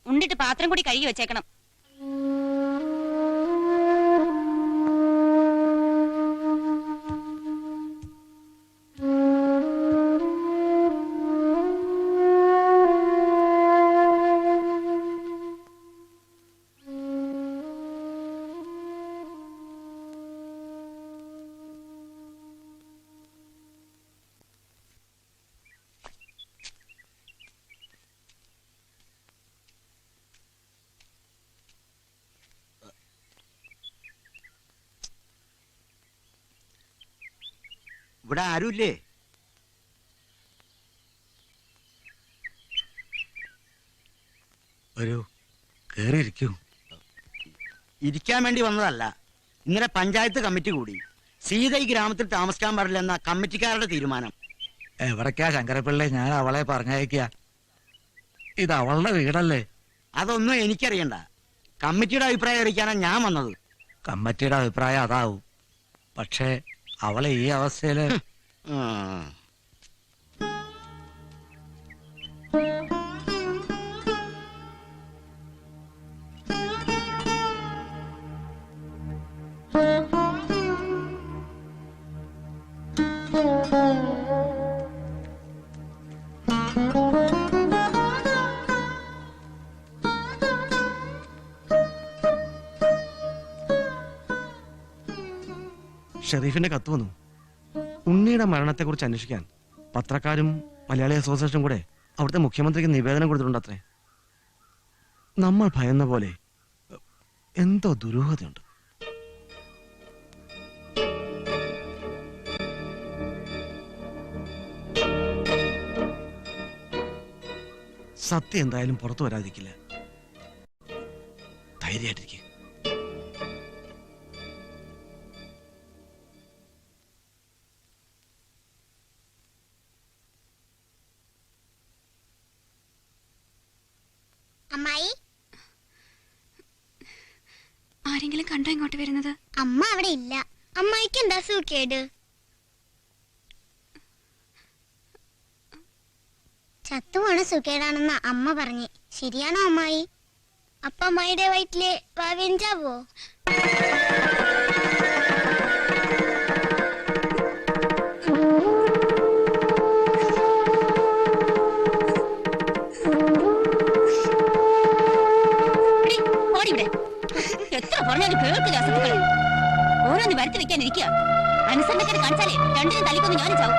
ഉണ്ടിട്ട് പാത്രം കൂടി കഴുകി വെച്ചേക്കണം. ഇവിടെ ആരുമില്ലേ? ഒരു കേറിയിരിക്കൂ. ഇരിക്കാൻ വേണ്ടി വന്നതല്ല. ഇന്നലെ പഞ്ചായത്ത് കമ്മിറ്റി കൂടി. സീത ഈ ഗ്രാമത്തിൽ താമസിക്കാൻ പാടില്ലെന്ന കമ്മിറ്റിക്കാരുടെ തീരുമാനം. എവിടേക്കാ ശങ്കരപ്പിള്ളേ ഞാൻ അവളെ പറഞ്ഞയക്കുക? ഇത് അവളുടെ വീടല്ലേ. അതൊന്നും എനിക്കറിയണ്ട. കമ്മിറ്റിയുടെ അഭിപ്രായം അറിയിക്കാനാണ് ഞാൻ വന്നത്. കമ്മിറ്റിയുടെ അഭിപ്രായം അതാവും. പക്ഷേ അവളെ ഈ അവസ്ഥയില് ഷെരീഫിന്റെ കത്ത് വന്നു. ഉണ്ണിയുടെ മരണത്തെക്കുറിച്ച് അന്വേഷിക്കാൻ പത്രക്കാരും മലയാളി അസോസിയേഷനും കൂടെ അവിടുത്തെ മുഖ്യമന്ത്രിക്ക് നിവേദനം കൊടുത്തിട്ടുണ്ട് അത്രേ. നമ്മൾ ഭയന്ന പോലെ എന്തോ ദുരൂഹതയുണ്ട്. സത്യം എന്തായാലും പുറത്തു വരാതിരിക്കില്ല. ധൈര്യമായിട്ടിരിക്കുക. അമ്മായി, ആരെങ്കിലും കണ്ടോ ഇങ്ങോട്ട് വരുന്നത്? അമ്മ അവിടെ ഇല്ല. അമ്മായിക്ക് എന്താ സൂക്കേട്? ചത്തുപോണ സുഖേടാണെന്ന അമ്മ പറഞ്ഞ്. ശരിയാണോ അമ്മായി? അപ്പൊ അമ്മായിയുടെ വയറ്റില് വാവിഞ്ചാവോ? എത്ര പറഞ്ഞാലും കേൾക്കില്ല അസത്തുക്കളെ. ഓരോന്ന് വരുത്തി വെക്കാനിരിക്കുക. അനുസരണക്കേട് കാണിച്ചാലേ രണ്ടിനും തലിക്കൊന്ന് ഞാനും ചാവും.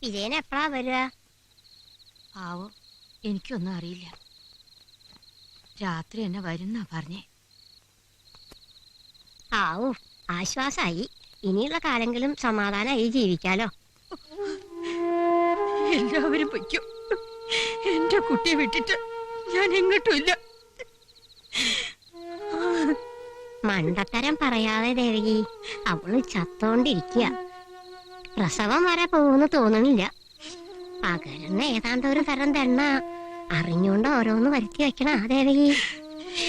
വിജയൻ എപ്പോഴാ വരിക? ആവോ, എനിക്കൊന്നും അറിയില്ല. രാത്രി എന്നെ വരുന്നാ പറഞ്ഞേ. ആവൂ, ആശ്വാസായി. ഇനിയുള്ള കാലെങ്കിലും സമാധാനമായി ജീവിക്കാലോ. എല്ലാവരും പൊയ്ക്കും. എന്റെ കുട്ടിയെ വിട്ടിട്ട് ഞാൻ എങ്ങോട്ടും ഇല്ല. മണ്ടത്തരം പറയാതെ ദേവകി, അവള് ചത്തോണ്ടിരിക്കുക. പ്രസവം വരെ പോകുന്നു തോന്നണില്ല. പകരുന്ന ഏതാണ്ട് ഒരു തരം തെണ്ണ അറിഞ്ഞുകൊണ്ട് ഓരോന്ന് വരുത്തി വെക്കണ ദേവകി.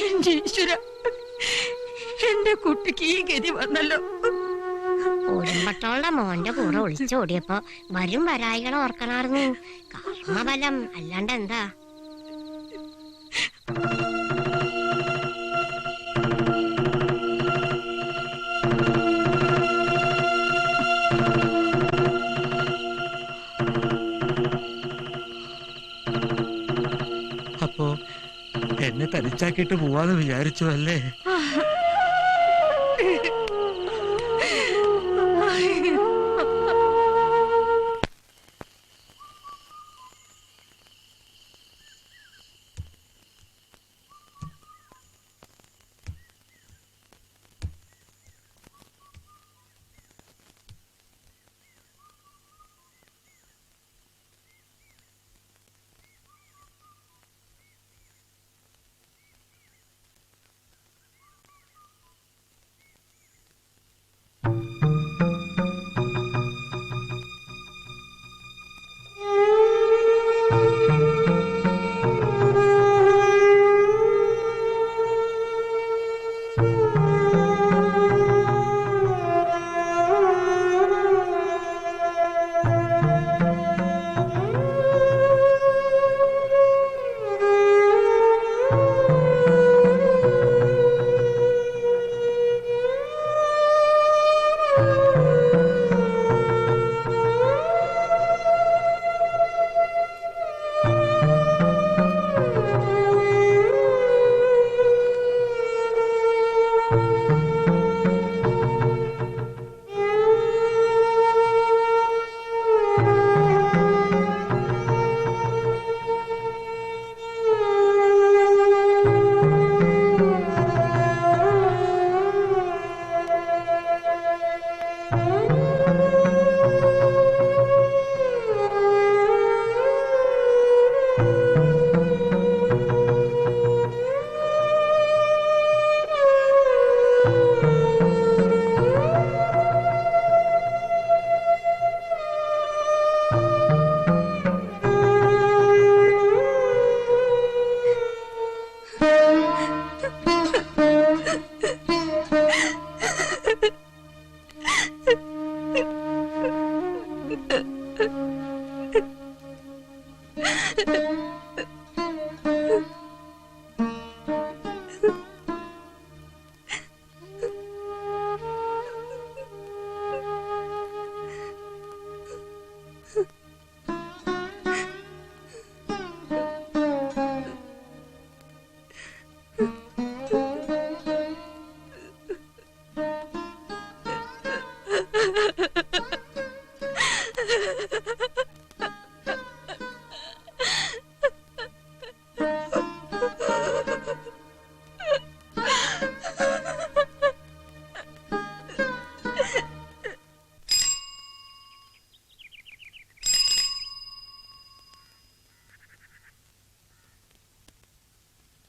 എന്റെ ഈശ്വര, എന്റെ കുട്ടിക്ക് ഈ ഗതി വന്നല്ലോ. കുടുംബത്തോളുടെ മോന്റെ കൂടെ ഒളിച്ചോടിയപ്പോ വരും വരായികളെ ഓർക്കണായിരുന്നു. കർമ്മബലം അല്ലാണ്ട് എന്താ. അപ്പോ എന്നെ തനിച്ചാക്കിയിട്ട് പോവാന്ന് വിചാരിച്ചു അല്ലേ?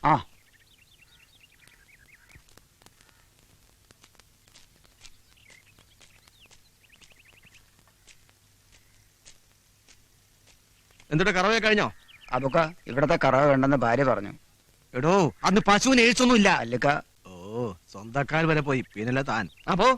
ആ എന്നിട്ട് കറവേ കഴിഞ്ഞോ? അതൊക്കെ ഇവിടത്തെ കറവ വേണ്ടെന്ന് ഭാര്യ പറഞ്ഞു. എടോ അന്ന് പശുവിന് എഴുത്തൊന്നും ഇല്ല. അല്ലിക്ക ഓ സ്വന്തക്കാർ വരെ പോയി, പിന്നല്ല താൻ. അപ്പോ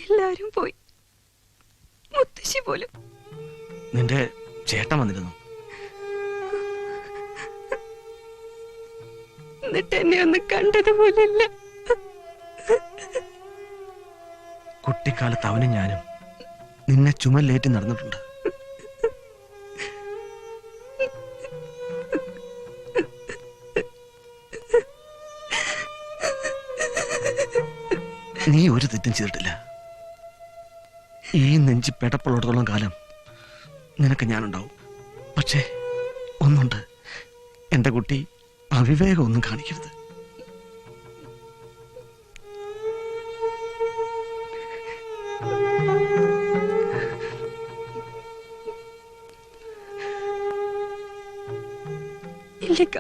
എല്ലാരും പോയി, മുത്തശ്ശി പോലും. നിന്റെ ചേട്ടൻ വന്നിരുന്നു. എന്നിട്ട് എന്നെ ഒന്ന് കണ്ടതുപോലില്ല. കുട്ടിക്കാലത്ത് അവനും ഞാനും നിന്നെ ചുമലേറ്റി നടന്നിട്ടുണ്ട്. നീ ഒരു തെറ്റും ചെയ്തിട്ടില്ല. ഈ നെഞ്ചി പെടപ്പുള്ളിടത്തോളം കാലം നിനക്ക് ഞാനുണ്ടാവും. പക്ഷേ ഒന്നുണ്ട്, എന്റെ കുട്ടി അവിവേകം ഒന്നും കാണിക്കരുത്. ഇല്ലിക്ക,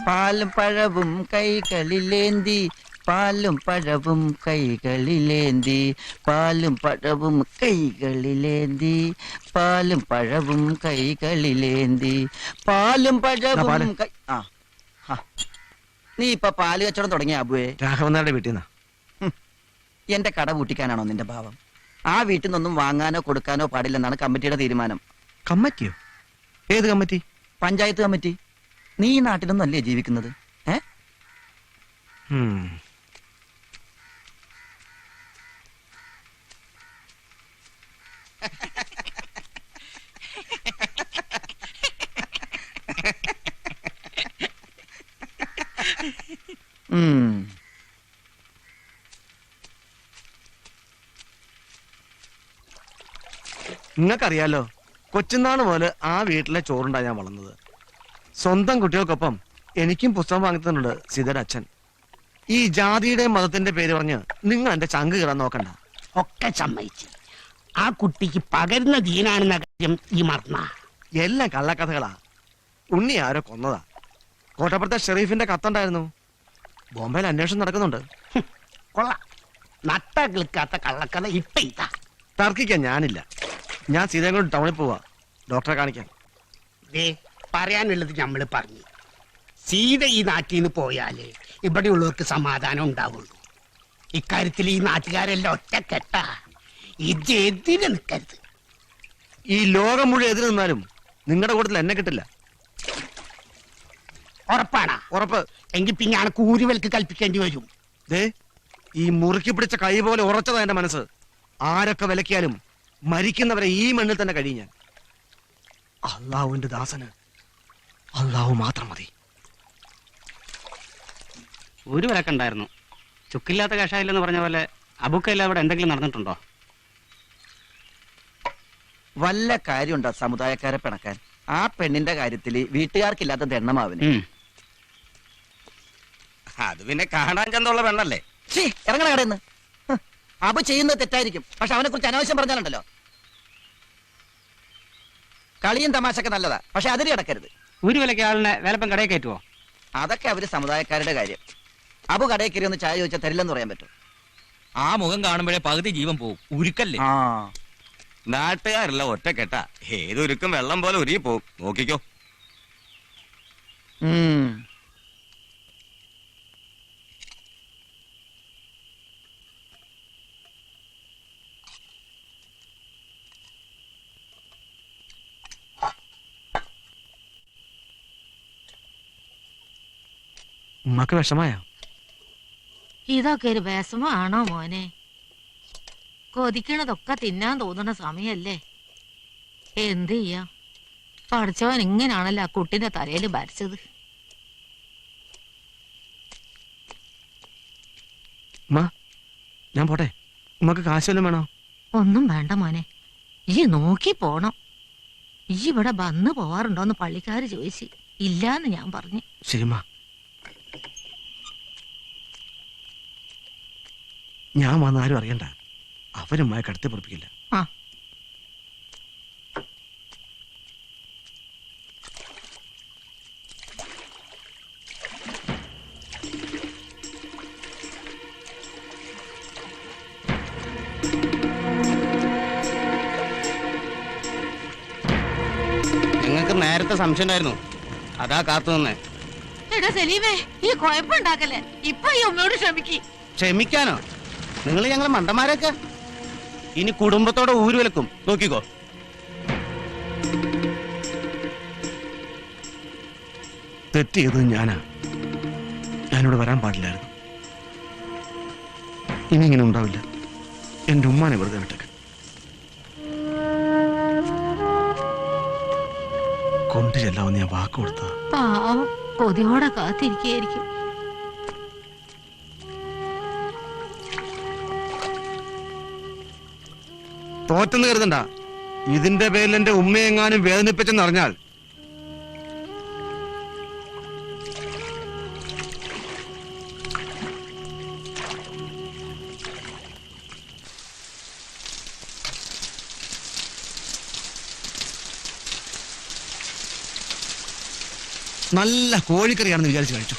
പാലും പഴവും കൈകളിലേന്തി, പാലും പഴവും കൈകളിലേന്തി, പാലും പഴവും കൈകളിലേന്തി, പാലും പഴവും കൈകളിലേന്തി, പാലും പഴവും കൈ. ആ നീ ഇപ്പൊ പാല് കച്ചവടം തുടങ്ങിയ അബുവേ? രാഘവനാരുടെ വീട്ടിൽ നിന്നാ. എന്റെ കട പൂട്ടിക്കാനാണോ നിന്റെ ഭാവം? ആ വീട്ടിൽ നിന്നൊന്നും വാങ്ങാനോ കൊടുക്കാനോ പാടില്ലെന്നാണ് കമ്മിറ്റിയുടെ തീരുമാനം. കമ്മിറ്റിയോ? ഏത് കമ്മിറ്റി? പഞ്ചായത്ത് കമ്മിറ്റി. നീ ഈ നാട്ടിലൊന്നും അല്ലേ ജീവിക്കുന്നത്? നിങ്ങൾക്കറിയാലോ, കൊച്ചുനാൾ മുതൽ ആ വീട്ടിലെ ചോറുണ്ടാ ഞാൻ വളർന്നത്. സ്വന്തം കുട്ടികൾക്കൊപ്പം എനിക്കും പുസ്തകം വാങ്ങിത്തന്നുണ്ട് സീതയുടെ അച്ഛൻ. ഈ ജാതിയുടെ മതത്തിന്റെ പേര് പറഞ്ഞ് നിങ്ങൾ എന്റെ ചങ്ക് കയറാൻ നോക്കണ്ട. ഒക്കെ സമ്മതിച്ചു. ആ കുട്ടിക്ക് പകരുന്ന ദീനാണെന്ന കാര്യം ഈ മറന്ന. എല്ലാം കള്ളക്കഥകളാ. ഉണ്ണി ആരോ കൊന്നതാ. കോട്ടപ്പുറത്തെ ഷെറീഫിന്റെ കത്തുണ്ടായിരുന്നു. ബോംബെയിൽ അന്വേഷണം നടക്കുന്നുണ്ട്. കൊള്ളാം, നട്ട കിളിക്കാത്ത കള്ളക്കഥ ഇപ്പൊ ഇതാ. തർക്കിക്കാൻ ഞാനില്ല. ഞാൻ സീതയും കൊണ്ട് ടൗണിൽ പോവാ ഡോക്ടറെ കാണിക്കാൻ. പറയാനുള്ളത് നമ്മള് പറഞ്ഞു. സീത ഈ നാട്ടിൽ നിന്ന് പോയാലേ ഇവിടെയുള്ളവർക്ക് സമാധാനം ഉണ്ടാവുള്ളൂ. ഇക്കാര്യത്തിൽ ഈ നാട്ടുകാരെല്ലാം ഒറ്റക്കെട്ടാ. ഇത് എതിര് നിൽക്കരുത്. ഈ ലോകം മുഴുവൻ എതിര് നിന്നാലും നിങ്ങളുടെ കൂട്ടത്തിൽ എന്നെ കിട്ടില്ല. ഉറപ്പാണാ? ഉറപ്പ്. എങ്കിൽ പിന്നെ അനക്ക് ഊരുവൽക്ക് കൽപ്പിക്കേണ്ടി വരും. ഈ മുറുക്കി പിടിച്ച കൈ പോലെ ഉറച്ചതാ എന്റെ മനസ്സ്. ആരൊക്കെ വിലക്കിയാലും മരിക്കുന്നവരെ ഈ മണ്ണിൽ തന്നെ കഴിയും ഞാൻ. അള്ളാഹുവിന്റെ ദാസന് അള്ളാഹു മാത്രം മതി. ഒരു വിലക്കുണ്ടായിരുന്നു. ചുക്കില്ലാത്ത കഷായില്ലെന്ന് പറഞ്ഞ പോലെ അബുക്കല്ല അവിടെ എന്തെങ്കിലും നടന്നിട്ടുണ്ടോ? വല്ല കാര്യമുണ്ടോ സമുദായക്കാരെ പിണക്കാൻ? ആ പെണ്ണിന്റെ കാര്യത്തില് വീട്ടുകാർക്കില്ലാത്ത ദണ്ണമാവിന്. അത് പിന്നെ കാണാൻ ചന്തമുള്ള പെണ്ണല്ലേ. ഇറങ്ങണ കടന്ന്. അബു ചെയ്യുന്നത് തെറ്റായിരിക്കും, പക്ഷെ അവനെ കുറിച്ച് അനാവശ്യം പറഞ്ഞാലുണ്ടല്ലോ. കളിയും തമാശക്കെ നല്ലതാ, പക്ഷെ അതിന് കിടക്കരുത്. ഒരു വിലക്ക് ആളിനെ വേലപ്പം കടയിൽ കയറ്റുവോ? അതൊക്കെ അവര് സമുദായക്കാരുടെ കാര്യം. അബു കടയിൽ കയറി ഒന്ന് ചായ ചോദിച്ചാൽ തരില്ലെന്ന് പറയാൻ പറ്റും. ആ മുഖം കാണുമ്പോഴേ പകുതി ജീവൻ പോവും. ഉരുക്കല്ലേ? നാട്ടുകാരല്ല ഒറ്റക്കെട്ടാ. ഏതൊരുക്കും വെള്ളം പോലെ ഉരുകി പോവും. നോക്കിക്കോ. ഉമ്മക്ക് വിഷമായോ? ഇതൊക്കെ ഒരു വിഷമാണോ മോനെ? കൊതിക്കണതൊക്കെ തിന്നാൻ തോന്നുന്ന സമയല്ലേ? എന്ത് ചെയ്യാം, പഠിച്ചവൻ ഇങ്ങനാണല്ലോ ആ കുട്ടിന്റെ തലയിൽ ഭരിച്ചത്. ഞാൻ പോട്ടെ. ഉമ്മക്ക് കാശ് വല്ലതും വേണോ? ഒന്നും വേണ്ട മോനെ, ഈ നോക്കി പോണം. ഈ ഇവിടെ വന്നു പോവാറുണ്ടോന്ന് പള്ളിക്കാര് ചോദിച്ചു. ഇല്ലാന്ന് ഞാൻ പറഞ്ഞു. ശരിമ്മ. ഞാൻ വന്ന ആരും അറിയണ്ട. അവരുമായി കടത്തി പൊറപ്പിക്കില്ല. ആ ഞങ്ങൾക്ക് നേരത്തെ സംശയം ഉണ്ടായിരുന്നു, അതാ കാത്തു നിന്നേ. എടാ സലീമേ, ഈ കുഴപ്പമുണ്ടാക്കല്ലേ. ഇപ്പൊ ഈ ഉമ്മയോട് ക്ഷമിക്ക്. ക്ഷമിക്കാനോ? നിങ്ങൾ ഞങ്ങളെ മണ്ടന്മാരൊക്കെ ഇനി കുടുംബത്തോടെ ഊര് വിലക്കും. നോക്കിക്കോ. തെറ്റ് ചെയ്തത് ഞാനാ. ഞാനിവിടെ വരാൻ പാടില്ലായിരുന്നു. ഇനി ഇങ്ങനെ ഉണ്ടാവില്ല. എന്റെ ഉമ്മാനെ വെറുതെ വിട്ടേക്ക്. കൊണ്ടു ചെല്ലാമെന്ന് ഞാൻ വാക്ക് കൊടുത്തതാ. പാവം കൊതിയോടെ കാത്തിരിക്കുകയായിരിക്കും. തോറ്റെന്ന് കരുതണ്ട. ഇതിന്റെ പേരിൽ എന്റെ ഉമ്മയെങ്ങാനും വേദനിപ്പിച്ചെന്ന് അറിഞ്ഞാൽ നല്ല കോഴിക്കറിയാണെന്ന് വിചാരിച്ചു കഴിച്ചു.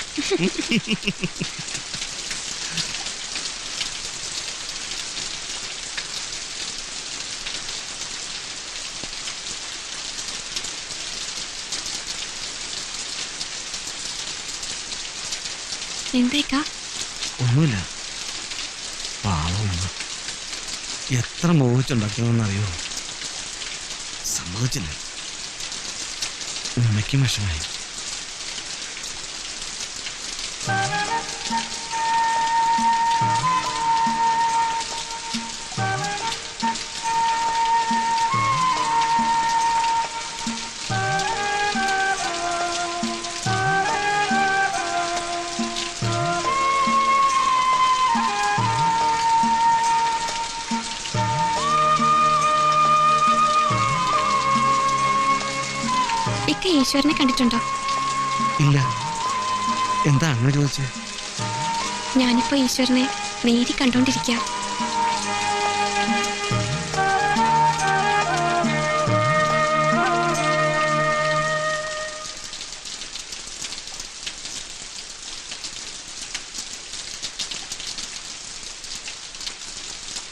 എന്തേക്കാ? ഒന്നുമില്ല. പാവം എത്ര മോഹിച്ചുണ്ടാക്കണമെന്നറിയോ? സമ്മതിച്ചില്ല. ഉമ്മയ്ക്കും വിഷമായി. ഈശ്വരനെ കണ്ടിട്ടുണ്ടോ? ഇല്ല. എന്താ അങ്ങനെ ചോദിച്ചേ? ഞാനിപ്പോ ഈശ്വരനെ നേരി കണ്ടോണ്ടിരിക്കാം.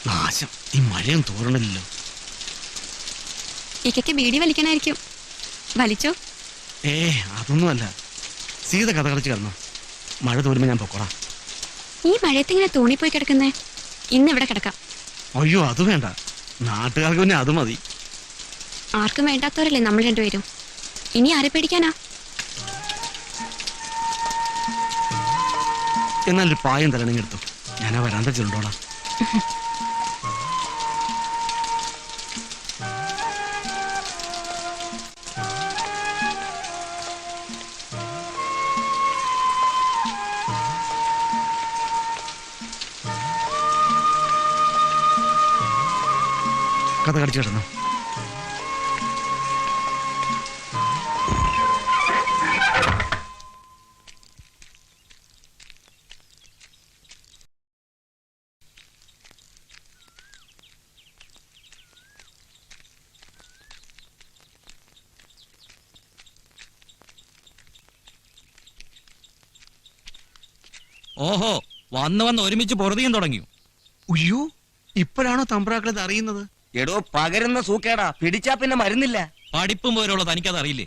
നാശം, ഈ മഴയും തോരണില്ലല്ലോ. ഇക്കയ്ക്ക് ബീഡി വലിക്കണായിരിക്കും. വലിച്ചോ? അതൊന്നുമല്ല. സീത കഥ കളിച്ച് കിടന്നു. മഴ തോരുമ്പോ ഞാൻ പൊക്കോളാം. ഈ മഴയത്ത് ഇങ്ങനെ തോണിപ്പോയി കിടക്കുന്നേ. ഇന്ന് ഇവിടെ കിടക്കാം. അയ്യോ, അത് വേണ്ട. നാട്ടുകാർക്ക് പിന്നെ അത് മതി. ആർക്കും വേണ്ടാത്തവരല്ലേ നമ്മൾ രണ്ടുപേരും. ഇനി ആരെ പേടിക്കാനാ? എന്നാലൊരു പായം തലണെങ്കിൽ എടുത്തു. ഞാനാ വരാന്ത ചെറുണ്ടോളാം. കഥ കടിച്ചു കിടന്നു. ഓഹോ, വന്ന് ഒരുമിച്ച് പൊറുതിയും തുടങ്ങി. അയ്യോ, ഇപ്പോഴാണോ തമ്പ്രാക്കളത് അറിയുന്നത്? എടോ, പകരുന്ന സൂക്കേടാ. പിടിച്ചാ പിന്നെ മരുന്നില്ല. പഠിപ്പും പോലുള്ള തനിക്കത് അറിയില്ലേ?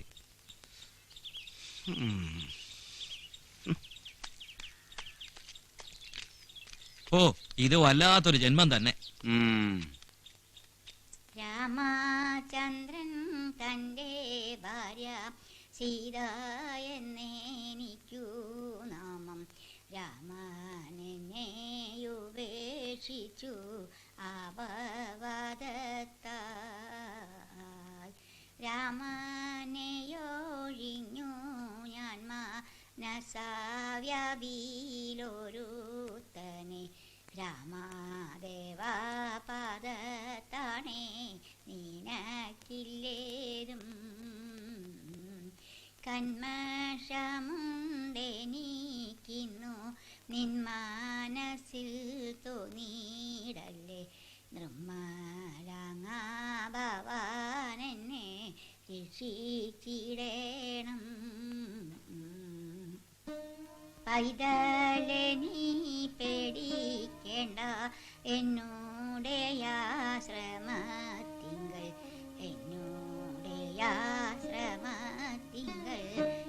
ഓ, ഇത് വല്ലാത്തൊരു ജന്മം തന്നെ. രാമചന്ദ്രൻ തന്റെ ഭാര്യ സീത എന്നേനിക്കു നാമം വീക്ഷിച്ചു ആപവദത്തായി രാമനെയൊഴിഞ്ഞു ഞാൻ മനസാവ്യാപിയിലൊരുത്തനെ രാമദേവാ പാദത്താണേ നിനക്കില്ലേതും കന്മഷമുണ്ടെനിക്കുന്നു നിൻ മനസ്സിൽ തോന്നിയിടല്ലേ നിർമ്മലാങ്ങാഭവാനെന്നെ രക്ഷിച്ചിടേണം പൈതലെ നീ പേടിക്കേണ്ട എന്നോടെ ആശ്രമത്തിങ്കൾ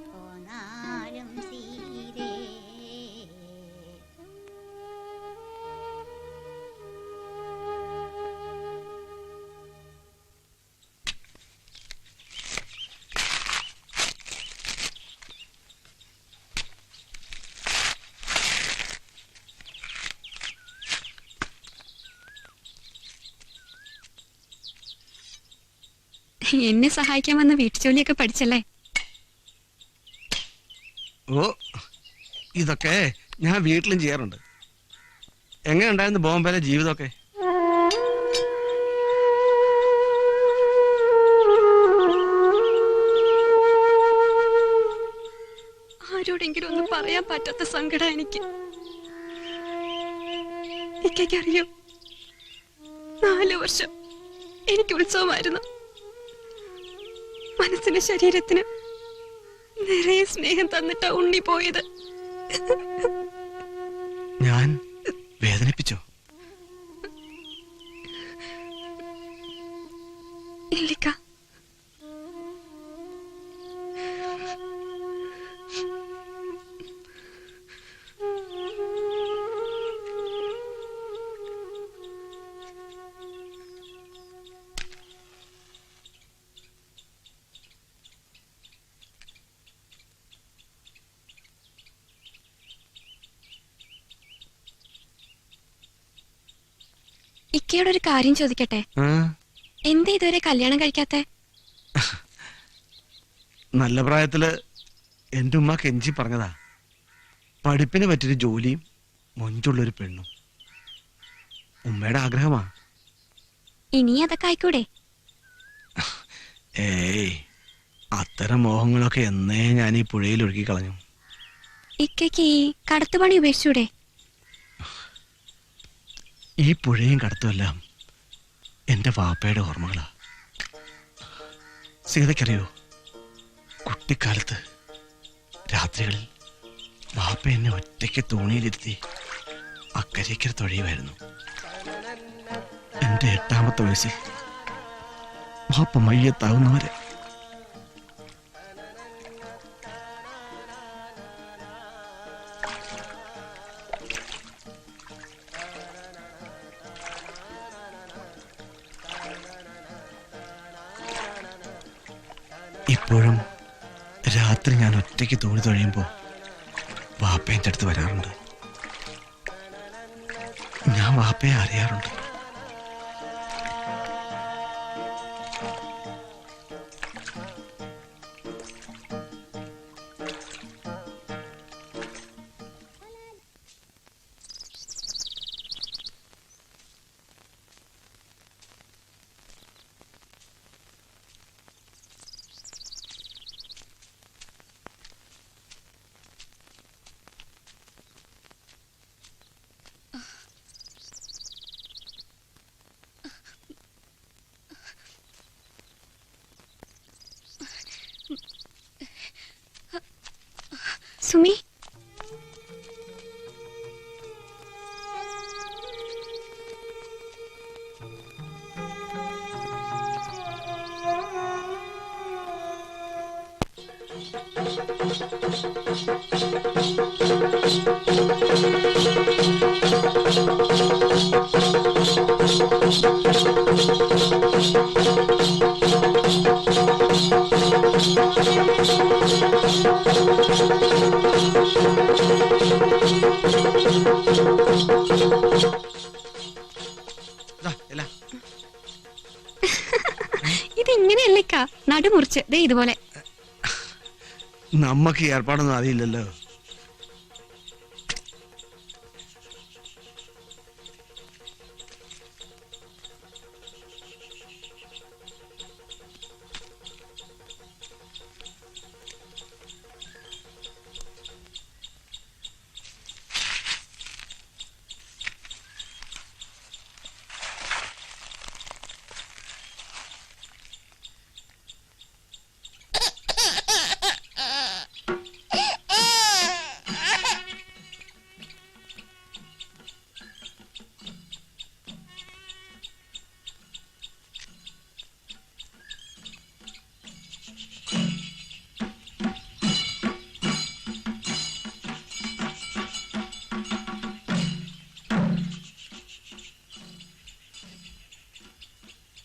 പോന്നാലും സീതേ എന്നെ സഹായിക്കാൻ വന്ന വീട്ടുജോലിയൊക്കെ പഠിച്ചല്ലേ? ഓ, ഇതൊക്കെ ഞാൻ വീട്ടിലും ചെയ്യാറുണ്ട്. എങ്ങനെ ഉണ്ടായിരുന്നു ബോംബെയിലെ ജീവിതമൊക്കെ? ആരോടെങ്കിലും ഒന്നും പറയാൻ പറ്റാത്ത സങ്കടം എനിക്ക്. എനിക്കറിയോ, 4 വർഷം എനിക്ക് ഉത്സവമായിരുന്നു. മനസ്സിന് ശരീരത്തിന് നിറയെ സ്നേഹം തന്നിട്ടാ ഉണ്ണി പോയത്. ഞാൻ വേദനിപ്പിച്ചോ? ഇല്ലിക്ക, ഇക്കയോട് ഒരു കാര്യം ചോദിക്കട്ടെ? എന്താ ഇതുവരെ കല്യാണം കഴിക്കാത്തെ? നല്ല പ്രായത്തില് എന്റെ ഉമ്മ കെഞ്ചി പറഞ്ഞതാ, പഠിപ്പിന് പറ്റിയൊരു ജോലിയും മൊഞ്ചുള്ളൊരു പെണ്ണും. ഉമ്മയുടെ ആഗ്രഹമാ. ഇനി അതൊക്കെ ആയിക്കൂടെ? ഏയ്, അത്തരം മോഹങ്ങളൊക്കെ എന്നേ ഞാൻ ഈ പുഴയിൽ ഒഴുകി കളഞ്ഞു. ഇക്കയ്ക്ക് ഈ കടത്തുപണി ഉപേക്ഷിച്ചൂടെ? ഈ പുഴയും കടത്തുമെല്ലാം എന്റെ വാപ്പയുടെ ഓർമ്മകളാ. സീതയ്ക്കറിയോ, കുട്ടിക്കാലത്ത് രാത്രികളിൽ വാപ്പ എന്നെ ഒറ്റയ്ക്ക് തോണിയിലിരുത്തി അക്കരയ്ക്കര തൊഴിയുമായിരുന്നു. എന്റെ 8ാമത്തെ വയസ്സിൽ വാപ്പ മയ്യത്താവുന്നവരെ. ഇപ്പോഴും രാത്രി ഞാൻ ഒറ്റയ്ക്ക് തോണി തൊഴിയുമ്പോൾ വാപ്പ എൻ്റെ അടുത്ത് വരാറുണ്ട്. ഞാൻ വാപ്പയെ അറിയാറുണ്ട്. സുമി, അങ്ങനെയല്ലേക്ക നടുമുറിച്ച് ദേ ഇതുപോലെ. നമ്മക്ക് ഈ ഏർപ്പാടൊന്നും അറിയില്ലല്ലോ.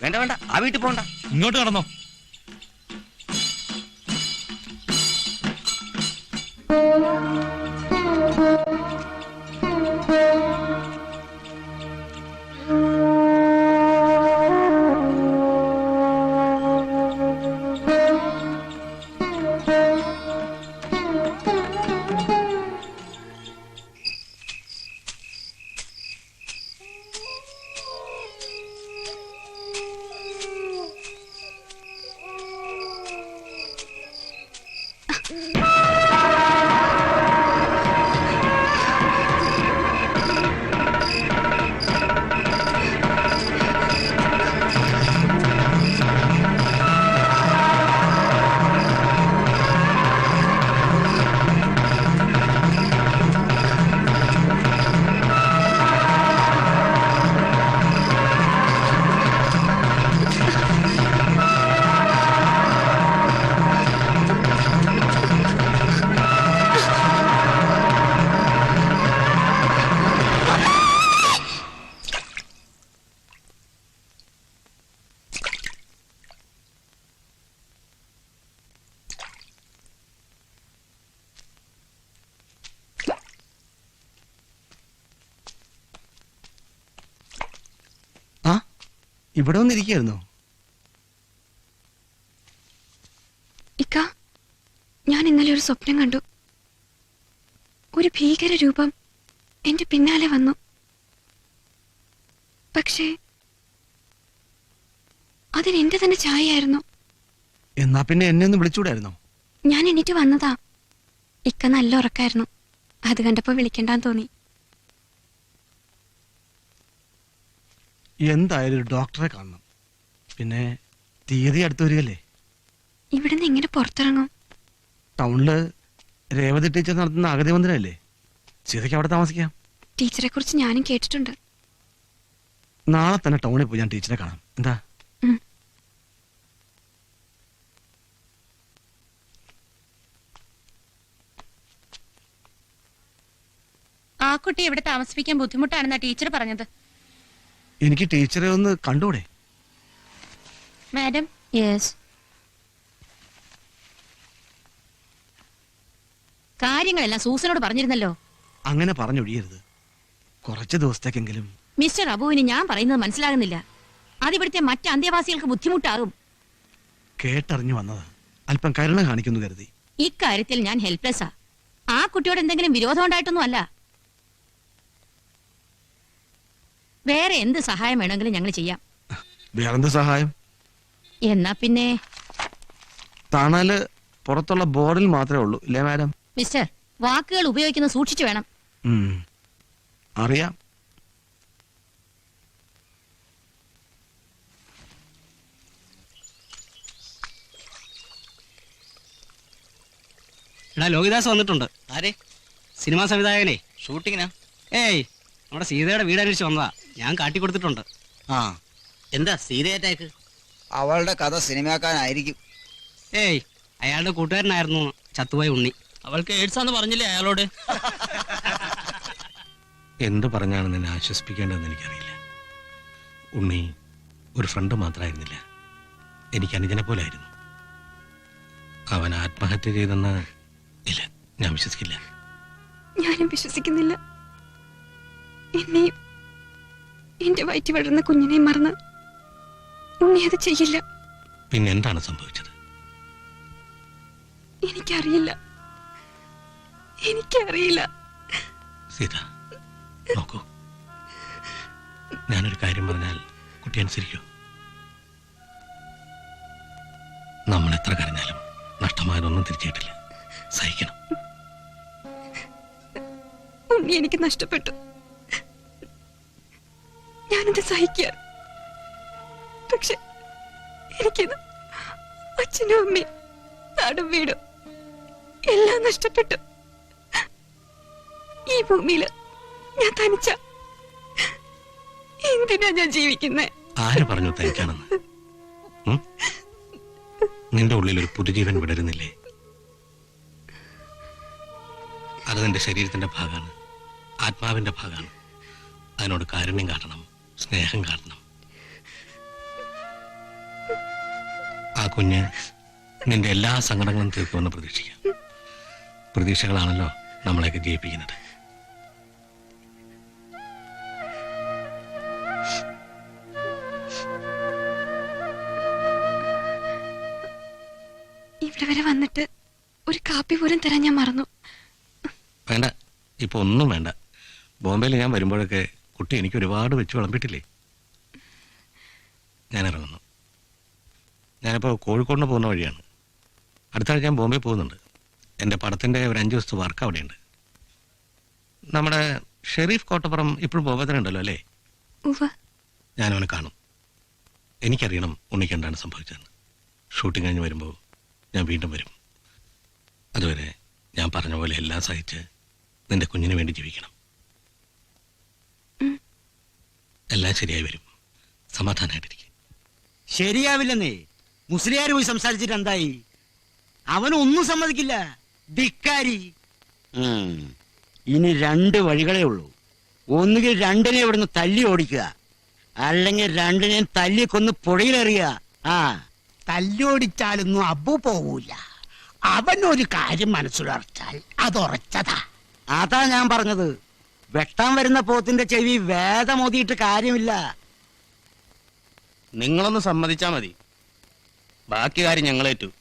വേണ്ട വേണ്ട, ആ വീട്ടിൽ പോണ്ട, ഇങ്ങോട്ട് കടന്നോ. ഇവിടെ വന്നിരിക്കുകയായിരുന്നോ? ഇക്ക, ഞാൻ ഇന്നലെ ഒരു സ്വപ്നം കണ്ടു. ഒരു ഭീകര രൂപം എന്റെ പിന്നാലെ വന്നു. പക്ഷേ അതിന് എന്റെ തന്നെ ഛായയായിരുന്നു. എന്നാ പിന്നെ എന്നെ ഒന്ന് വിളിച്ചൂടായിരുന്നോ? ഞാൻ എണീറ്റ് വന്നതാ. ഇക്ക നല്ല ഉറക്കായിരുന്നു. അത് കണ്ടപ്പോ വിളിക്കണ്ടാന്ന് തോന്നി. എന്തായാലും ഒരു ഡോക്ടറെ കാണണം. പിന്നെ തീയതി അടുത്ത് വരികയല്ലേ. ഇവിടുന്ന് എങ്ങനെ പുറത്തിറങ്ങും? ടൗണില് രേവതി ടീച്ചർ നടത്തുന്ന അഗതി മന്ദിരമല്ലേ, സീതയ്ക്ക് അവിടെ താമസിക്കാം. ടീച്ചറെ കുറിച്ച് ഞാനും കേട്ടിട്ടുണ്ട്. നാളെ തന്നെ ടൗണിൽ പോയി ഞാൻ ടീച്ചറെ കാണാം. എന്താ? ആ കുട്ടി ഇവിടെ താമസിപ്പിക്കാൻ ബുദ്ധിമുട്ടാണെന്നാ ടീച്ചർ പറഞ്ഞത്. എനിക്ക് ടീച്ചറെ ഒന്ന് കണ്ടൂടെ? മാഡം. യെസ്. കാര്യങ്ങളെല്ലാം സൂസനോട് പറഞ്ഞിരുന്നല്ലോ. അങ്ങനെ പറഞ്ഞൊഴിയരുത്. കുറച്ച് ദിവസത്തേക്കെങ്കിലും. മിസ്റ്റർ അബുവിന് ഞാൻ പറയുന്നത് മനസ്സിലാകുന്നില്ല. അതിവിടുത്തെ മറ്റ് അന്തേവാസികൾക്ക് ബുദ്ധിമുട്ടാകും. കേട്ടറിഞ്ഞു വന്നതാ. അല്പം കരുണ കാണിക്കുന്നു കരുതി. ഇക്കാര്യത്തിൽ ഞാൻ ഹെൽപ്ലെസ്സാ. ആ കുട്ടിയോട് എന്തെങ്കിലും വിരോധം ഉണ്ടായിട്ടൊന്നും അല്ല. വേറെ എന്ത് സഹായം വേണമെങ്കിലും ഞങ്ങൾ ചെയ്യാം. വേറെന്ത് സഹായം? എന്നാ പിന്നെ തണല് പുറത്തുള്ള ബോർഡിൽ മാത്രമേ ഉള്ളൂ, ഇല്ലേ മാഡം? മിസ്റ്റർ, വാക്കുകൾ ഉപയോഗിക്കുന്നത് സൂക്ഷിച്ചു വേണം. അറിയാം. എടാ, ലോഹിദാസ് വന്നിട്ടുണ്ട്. ആരെ? സിനിമാ സംവിധായകനെ. ഷൂട്ടിങ്ങിനാ? ഏയ്, നമ്മുടെ സീതയുടെ വീട് അന്വേഷിച്ച് വന്നതാ. ഞാൻ കാട്ടിക്കൊടുത്തിട്ടുണ്ട്. ആ, എന്താ സീതയേറ്റേക്ക്? അവളുടെ കഥ സിനിമാക്കാനായിരിക്കും. ഏയ്, അയാളുടെ കൂട്ടുകാരനായിരുന്നു ചത്തുപോയ ഉണ്ണി. അവൾക്ക് എയ്ഡ്സാന്ന് പറഞ്ഞില്ലേ അയാളോട്? എന്ത് പറഞ്ഞാണ് നിന്നെ ആശ്വസിപ്പിക്കേണ്ടതെന്ന് എനിക്കറിയില്ല. ഉണ്ണി ഒരു ഫ്രണ്ട് മാത്രമായിരുന്നില്ല, എനിക്ക് അനുജനെ പോലായിരുന്നു. അവൻ ആത്മഹത്യ ചെയ്തെന്ന് ഇല്ല, ഞാൻ വിശ്വസിക്കില്ല. ഞാനും വിശ്വസിക്കുന്നില്ല. എന്നെയും എന്റെ വയറ്റി വളർന്ന കുഞ്ഞിനെ മറന്ന് ഉണ്ണി അത് ചെയ്യില്ല. പിന്നെ എന്താണ് സംഭവിച്ചത്? എനിക്കറിയില്ല. സീത, നോക്കൂ, ഞാനൊരു കാര്യം പറഞ്ഞാൽ കുട്ടി അനുസരിക്കൂ. നമ്മൾ എത്ര കരഞ്ഞാലും നഷ്ടമായതൊന്നും തിരിച്ചിട്ടില്ല. സഹിക്കണം. ഉണ്ണി എനിക്ക് നഷ്ടപ്പെട്ടു. ഞാനത് സഹിക്കുക. പക്ഷെ എനിക്കിത് അച്ഛനും അമ്മയും നാടും വീടും എല്ലാം നഷ്ടപ്പെട്ടു. ഈ ഭൂമിയില് ഞാൻ തനിച്ച. എന്തിനാ ഞാൻ ജീവിക്കുന്നേ? ആര് പറഞ്ഞു തനിക്കാണെന്ന്? നിന്റെ ഉള്ളിൽ ഒരു പുതുജീവൻ വിടരുന്നില്ലേ? അത് നിന്റെ ശരീരത്തിന്റെ ഭാഗമാണ്, ആത്മാവിന്റെ ഭാഗമാണ്. അതിനോട് കാരുണ്യം കാട്ടണം, സ്നേഹം കാട്ടണം. ആ കുഞ്ഞ് നിന്റെ എല്ലാ സങ്കടങ്ങളും തീർക്കുമെന്ന് പ്രതീക്ഷിക്കാം. പ്രതീക്ഷകളാണല്ലോ നമ്മളെയൊക്കെ ജയിപ്പിക്കുന്നത്. ഇവിടെ വരെ വന്നിട്ട് ഒരു കാപ്പി പോലും തരാൻ ഞാൻ മറന്നു. വേണ്ട, ഇപ്പൊ ഒന്നും വേണ്ട. ബോംബെയിൽ ഞാൻ വരുമ്പോഴൊക്കെ കുട്ടി എനിക്ക് ഒരുപാട് വെച്ച് വിളമ്പിട്ടില്ലേ. ഞാൻ ഇറങ്ങുന്നു. ഞാനിപ്പോൾ കോഴിക്കോടിന് പോകുന്ന വഴിയാണ്. അടുത്ത ആഴ്ച ഞാൻ ബോംബെ പോകുന്നുണ്ട്. എൻ്റെ പടത്തിൻ്റെ ഒരു 5 ദിവസത്തെ വർക്ക് അവിടെയുണ്ട്. നമ്മുടെ ഷെരീഫ് കോട്ടപ്പുറം ഇപ്പോഴും ബോംബെ തന്നെ ഉണ്ടല്ലോ അല്ലേ? ഞാനവനെ കാണും. എനിക്കറിയണം ഉണ്ണിക്ക് എന്താണ് സംഭവിച്ചതെന്ന്. ഷൂട്ടിംഗ് കഴിഞ്ഞ് വരുമ്പോൾ ഞാൻ വീണ്ടും വരും. അതുവരെ ഞാൻ പറഞ്ഞ പോലെ എല്ലാം സഹിച്ച് നിന്റെ കുഞ്ഞിന് വേണ്ടി ജീവിക്കണം. എല്ലാം ശരിയായി വരും. സമാധാനമായിട്ടിരിക്കും. ശരിയാവില്ലെന്നേ. മുസ്ലിയാർ പോയി സംസാരിച്ചിട്ട് എന്തായി? അവനൊന്നും സമ്മതിക്കില്ല. ധിക്കാരി. ഇനി 2 വഴികളേ ഉള്ളൂ. ഒന്നുകിൽ 2നെ ഇവിടുന്ന് തല്ലി ഓടിക്കുക, അല്ലെങ്കിൽ 2നെ തല്ലി കൊന്ന് പുഴയിലെറിയുക. തല്ലോടിച്ചാലൊന്നും അബു പോകൂല. അവനൊരു കാര്യം മനസ്സിലുറച്ചാൽ അതുറച്ചതാ. അതാ ഞാൻ പറഞ്ഞത്. വെട്ടാൻ വരുന്ന പോത്തിന്റെ ചെവി വേദമോതിയിട്ട് കാര്യമില്ല. നിങ്ങളൊന്ന് സമ്മതിച്ചാ മതി, ബാക്കി കാര്യം ഞങ്ങളേറ്റു.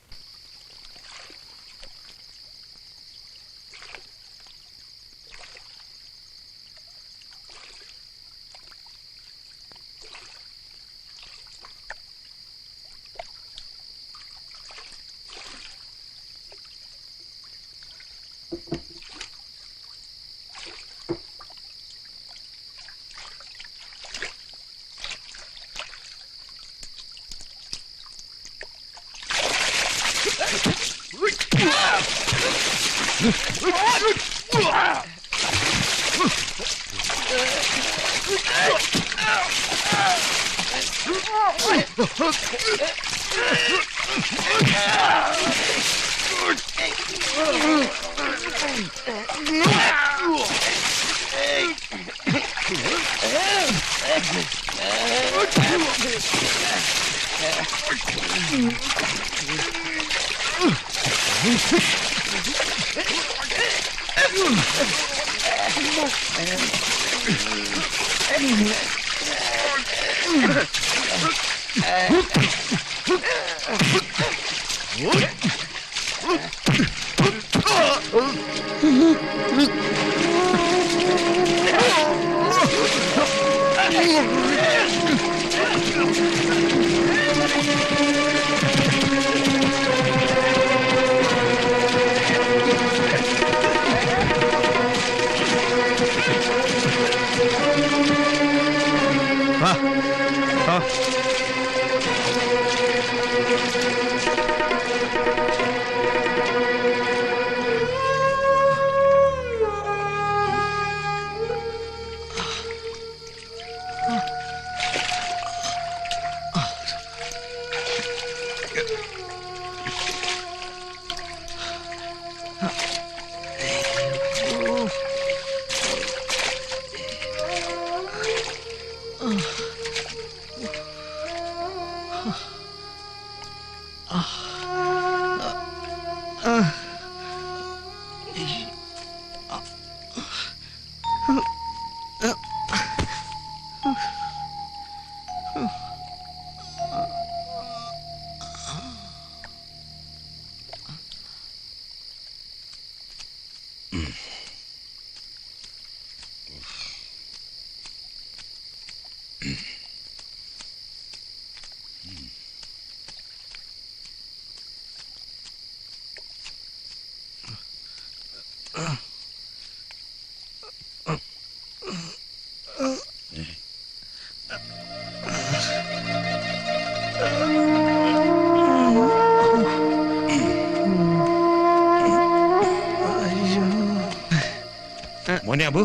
മോനെ അബു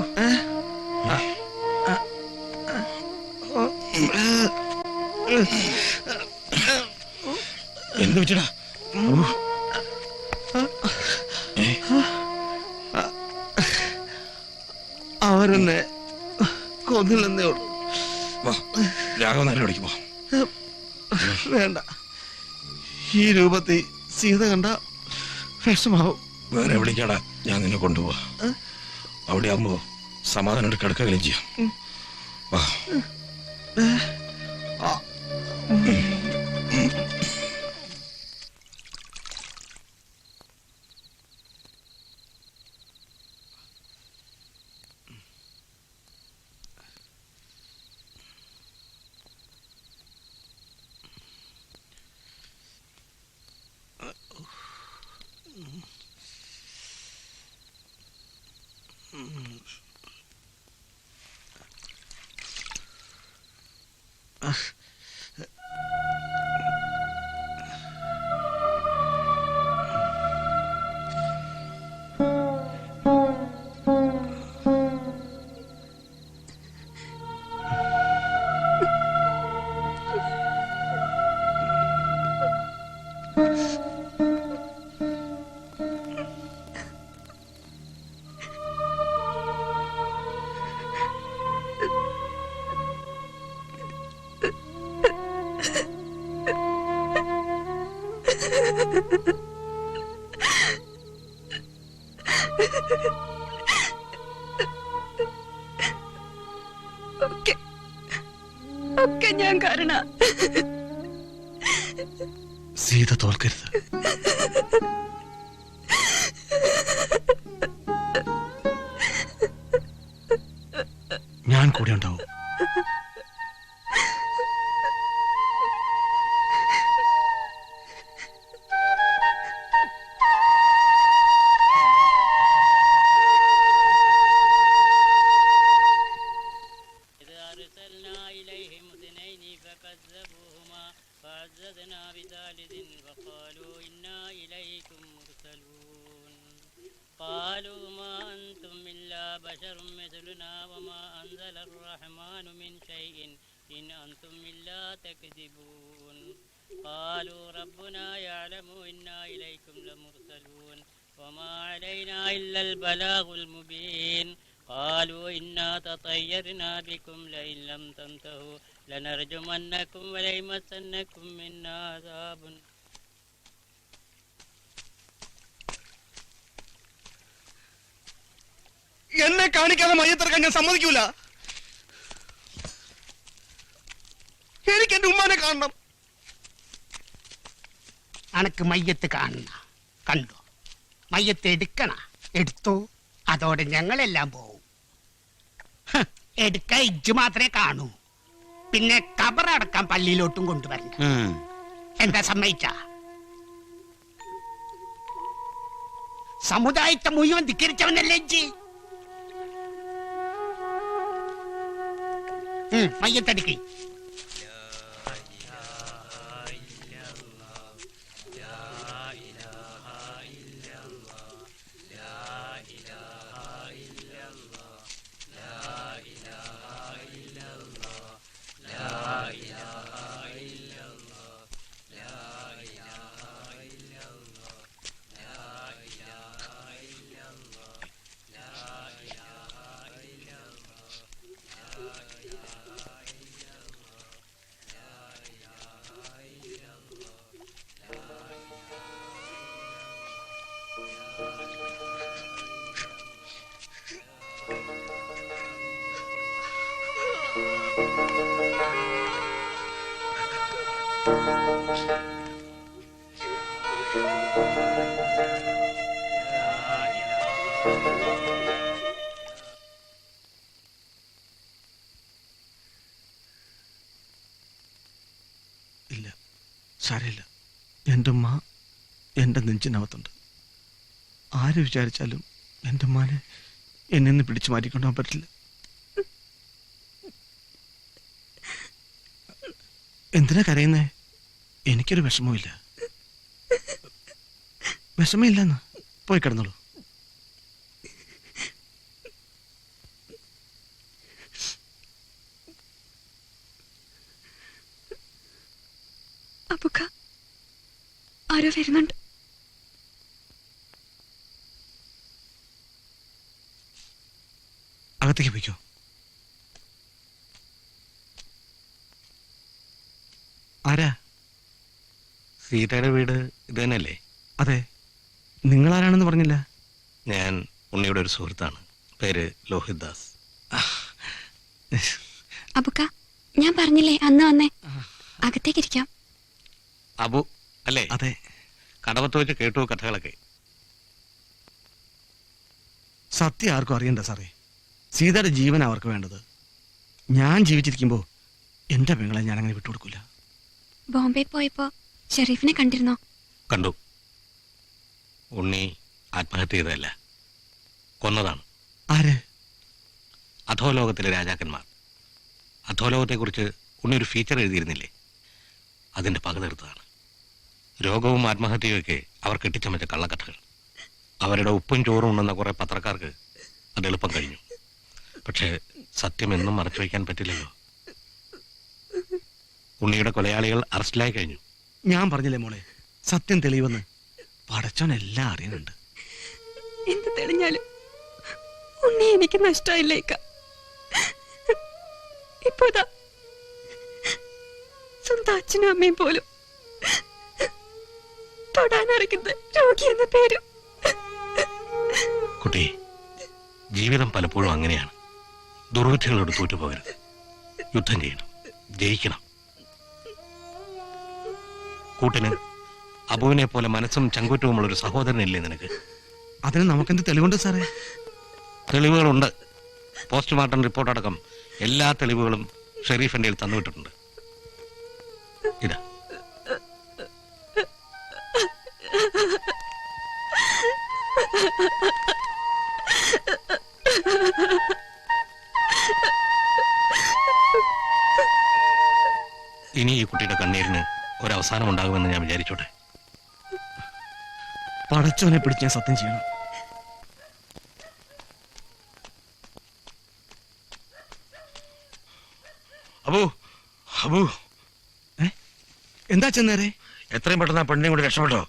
എന്ത് വെച്ചടാ? അവരെന്നെ കൊന്നില്ലെന്നേ ഉള്ളൂ. രാഘവനാരെ വിളിക്കുമോ? വേണ്ട, ഈ രൂപത്തിൽ സീത കണ്ട വിഷമാവും. വേറെ വിളിക്കാടാ, ഞാൻ നിന്നെ കൊണ്ടുപോവാ. അവിടെ ആകുമ്പോ സമാധാനം കിടക്കുകയും ചെയ്യാം. വാ. ഒക്കെ ഞാൻ കാരണ. സീത തോൽക്കരുത്. ഞാൻ കൂടെ ഉണ്ടാവും. قالوا ربنا يعلم إنا إليكم لمرسلون وما علينا إلا البلاغ المبين قالوا إنا تطيرنا بكم لئن لم تنتهوا لنرجمنكم وليمسنكم منا عذاب. എന്നെ കാണിക്കാതെ മയ്യത്തിറക്കാൻ ഞാൻ സമ്മതിക്കൂല. എനിക്ക് എന്റെ ഉമ്മാനെ കാണണം. അനക്ക് മയ്യത്ത് കാണണ കണ്ടോ? മയ്യത്ത് എടുക്കണ എടുത്തോ, അതോടെ ഞങ്ങളെല്ലാം പോവും. എടുക്ക ഇജ്ജ് മാത്രമേ കാണൂ. പിന്നെ കബറടക്കാൻ പള്ളിയിലോട്ടും കൊണ്ടുവരണ്ട. എന്താ സമ്മതിച്ച? സമുദായത്തെ മുഴുവൻ ധിക്കരിച്ചവനല്ലേ ഇജ്ജ്? മയ്യത്തടുക്കി. ഇല്ല, സാരമില്ല. എൻ്റെ ഉമ്മ എൻ്റെ നെഞ്ചിനകത്തുണ്ട്. ആര് വിചാരിച്ചാലും എൻ്റെ ഉമ്മാനെ എന്നെ നിന്ന് പിടിച്ചു മാറ്റിക്കൊണ്ടുപോകാൻ പറ്റില്ല. എന്തിനാ കരയുന്നേ? എനിക്കൊരു വിഷമവുമില്ല. വിഷമമില്ലെന്ന് പോയി കിടന്നോളൂ. അകത്തേക്ക് പോയിക്കോ. ആരാ? സീതയുടെ വീട് ഇത് തന്നെയല്ലേ? അതെ. നിങ്ങളാരാണെന്ന് പറഞ്ഞില്ല. ഞാൻ ഉണ്ണിയുടെ ഒരു സുഹൃത്താണ്. പേര് ലോഹിത് ദാസ്. അബുക്ക, ഞാൻ പറഞ്ഞില്ലേ അന്ന് വന്നേ. അകത്തേക്ക് ഇരിക്കാം. അബു അല്ലേ? അതെ. കടവത്ത് വെച്ച് കേട്ടു കഥകളൊക്കെ. സത്യം ആർക്കും അറിയണ്ട സാറേ. സീതയുടെ ജീവൻ അവർക്ക് വേണ്ടത്. ഞാൻ ജീവിച്ചിരിക്കുമ്പോ എന്റെ പെങ്ങളെ ഞാൻ അങ്ങനെ വിട്ടുകൊടുക്കില്ല. ബോംബെ പോയപ്പോ ഷെരീഫിനെ കണ്ടിരുന്നോ? കണ്ടു. ഉണ്ണി ആത്മഹത്യ ചെയ്തതല്ല, കൊന്നതാണ്. ആര്? അധോലോകത്തിലെ രാജാക്കന്മാർ. അധോലോകത്തെക്കുറിച്ച് ഉണ്ണി ഒരു ഫീച്ചർ എഴുതിയിരുന്നില്ലേ? അതിന്റെ പക തീർത്തതാണ്. രോഗവും ആത്മഹത്യയൊക്കെ അവർ കെട്ടിച്ചമച്ച കള്ളക്കഥകൾ. അവരുടെ ഉപ്പും ചോറും ഉണ്ടെന്ന കുറെ പത്രക്കാർക്ക് അത് എളുപ്പം കഴിഞ്ഞു. പക്ഷേ സത്യം എന്നും മറച്ചു വയ്ക്കാൻ പറ്റില്ലല്ലോ. ഉണ്ണിയുടെ കൊലയാളികൾ അറസ്റ്റിലായി കഴിഞ്ഞു. ഞാൻ പറഞ്ഞില്ലേ മോളെ, സത്യം തെളിവെന്ന്. പടച്ചോൻ എല്ലാം അറിയുന്നുണ്ട്. എന്ത് തെളിഞ്ഞാലും ഉണ്ണി എനിക്ക് നഷ്ടമായില്ലേക്ക. ഇപ്പോതാ സ്വന്തം അച്ഛനും അമ്മയും പോലും തൊടാനറിയുന്ന രോഗി എന്ന പേരും. കുട്ടി, ജീവിതം പലപ്പോഴും അങ്ങനെയാണ്. ദുർവിധികളോട് തോറ്റുപോകരുത്. യുദ്ധം ചെയ്യണം, ജയിക്കണം. കൂട്ടിന് അബുവിനെ പോലെ മനസ്സും ചങ്കൂറ്റവുമുള്ള ഒരു സഹോദരനില്ലേ നിനക്ക്? അതിന് നമുക്കെന്ത് തെളിവുണ്ട് സാറേ? തെളിവുകളുണ്ട്. പോസ്റ്റ്മോർട്ടം റിപ്പോർട്ട് അടക്കം എല്ലാ തെളിവുകളും ഷെരീഫിന്റെ തന്നുവിട്ടിട്ടുണ്ട്. ഇതാ. ഇനി ഈ കുട്ടിയുടെ കണ്ണീരിന് ഒരവസാനം ഉണ്ടാകുമെന്ന് ഞാൻ വിചാരിച്ചോട്ടെ. പടച്ചോനെ പിടിച്ച് ഞാൻ സത്യം ചെയ്യണം. അബു, അബു, എന്താ ചെന്നേരെ? എത്രയും പെട്ടെന്ന് ആ പെണ്ണിനെ കൂടി രക്ഷപ്പെട്ടോ,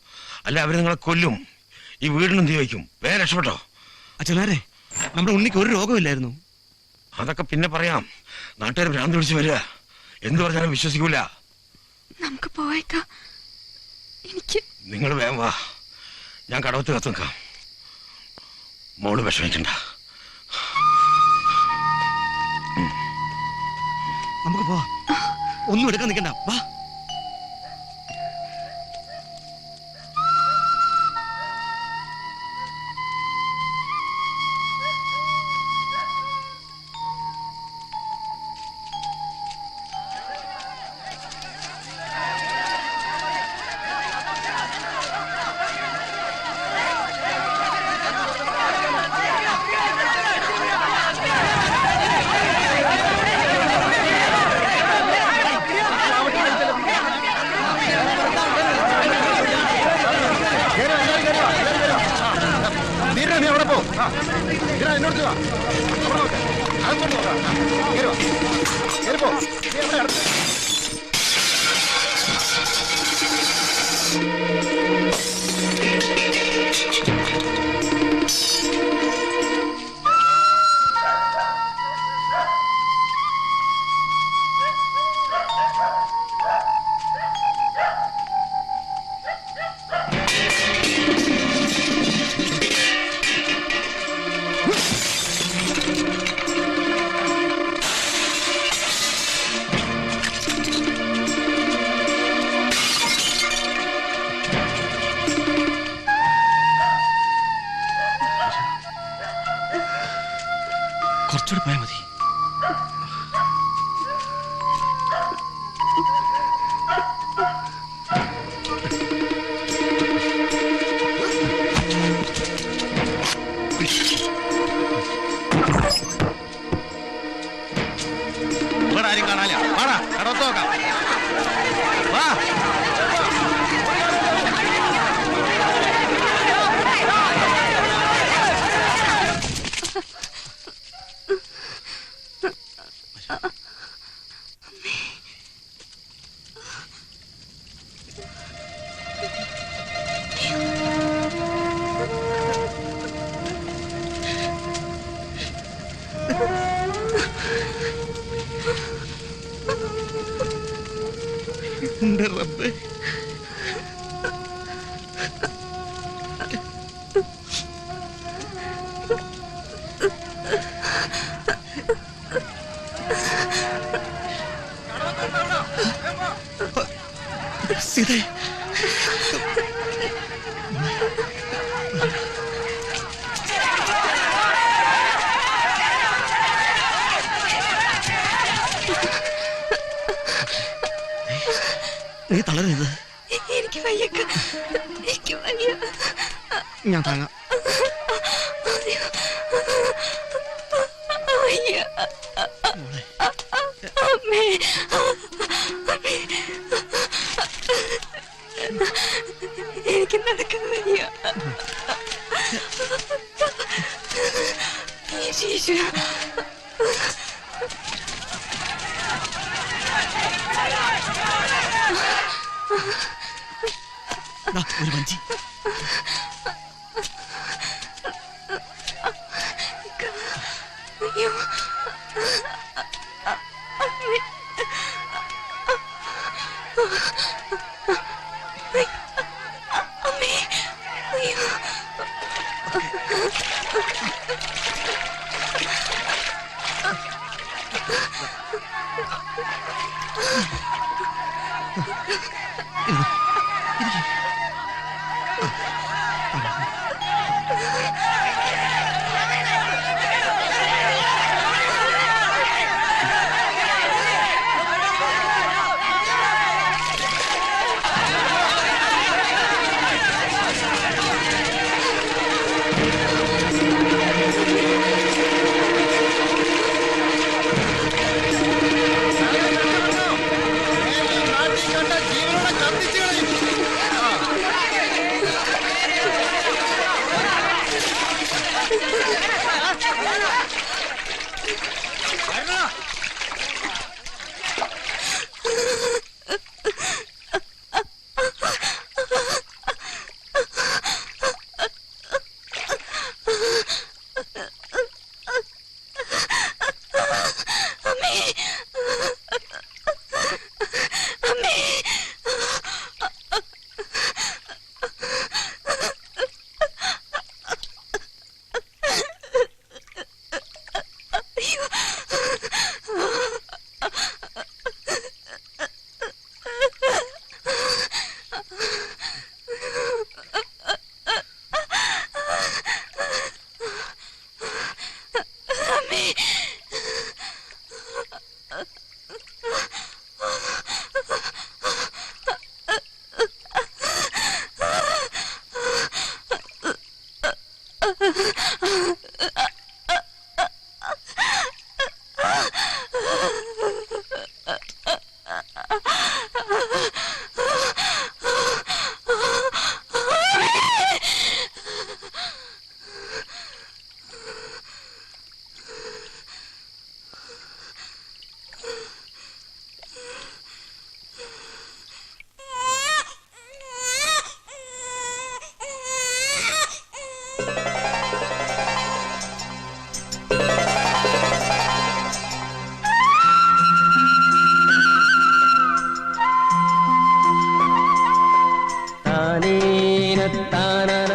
അല്ല അവര് നിങ്ങളെ കൊല്ലും. ഈ വീടിനും തീ വയ്ക്കും. വേഗം രക്ഷപ്പെട്ടോ. അച്ഛനാരെ, നമ്മുടെ ഉണ്ണിക്ക് ഒരു രോഗമില്ലായിരുന്നു. അതൊക്കെ പിന്നെ പറയാം. നാട്ടുകാർ ഭ്രാന്ത് പിടിച്ച് വരിക. എന്ത് പറഞ്ഞാലും വിശ്വസിക്കൂല. നമുക്ക് പോയേക്കാം. എനിക്ക് നിങ്ങൾ വേഗം വാ, ഞാൻ കടവത്ത് കത്ത് നിൽക്കാം. മോള് വിഷമിക്കണ്ട. നമുക്ക് പോവാ. ഒന്നും എടുക്കാൻ നിൽക്കണ്ട, വാ. കുറച്ചുകൂടി പോയാൽ മതി. ഇവിടെ ആരും കാണാനില്ല. വാടാ, കടവത്ത് നോക്കാം. വാ. സീതേ നീ തളരരുത്. എനിക്ക് വയ്യക്ക, എനിക്ക് വയ്യ. ഞാൻ താങ്ങാം. വയ്യ. അമ്മേ, അമ്മേ. എനിക്ക് നടക്കാൻ വയ്യ. ഈശ്വരാ. ഒരു വഞ്ചി. അയ്യോ. അമ്മേ, അയ്യോ.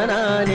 താനേ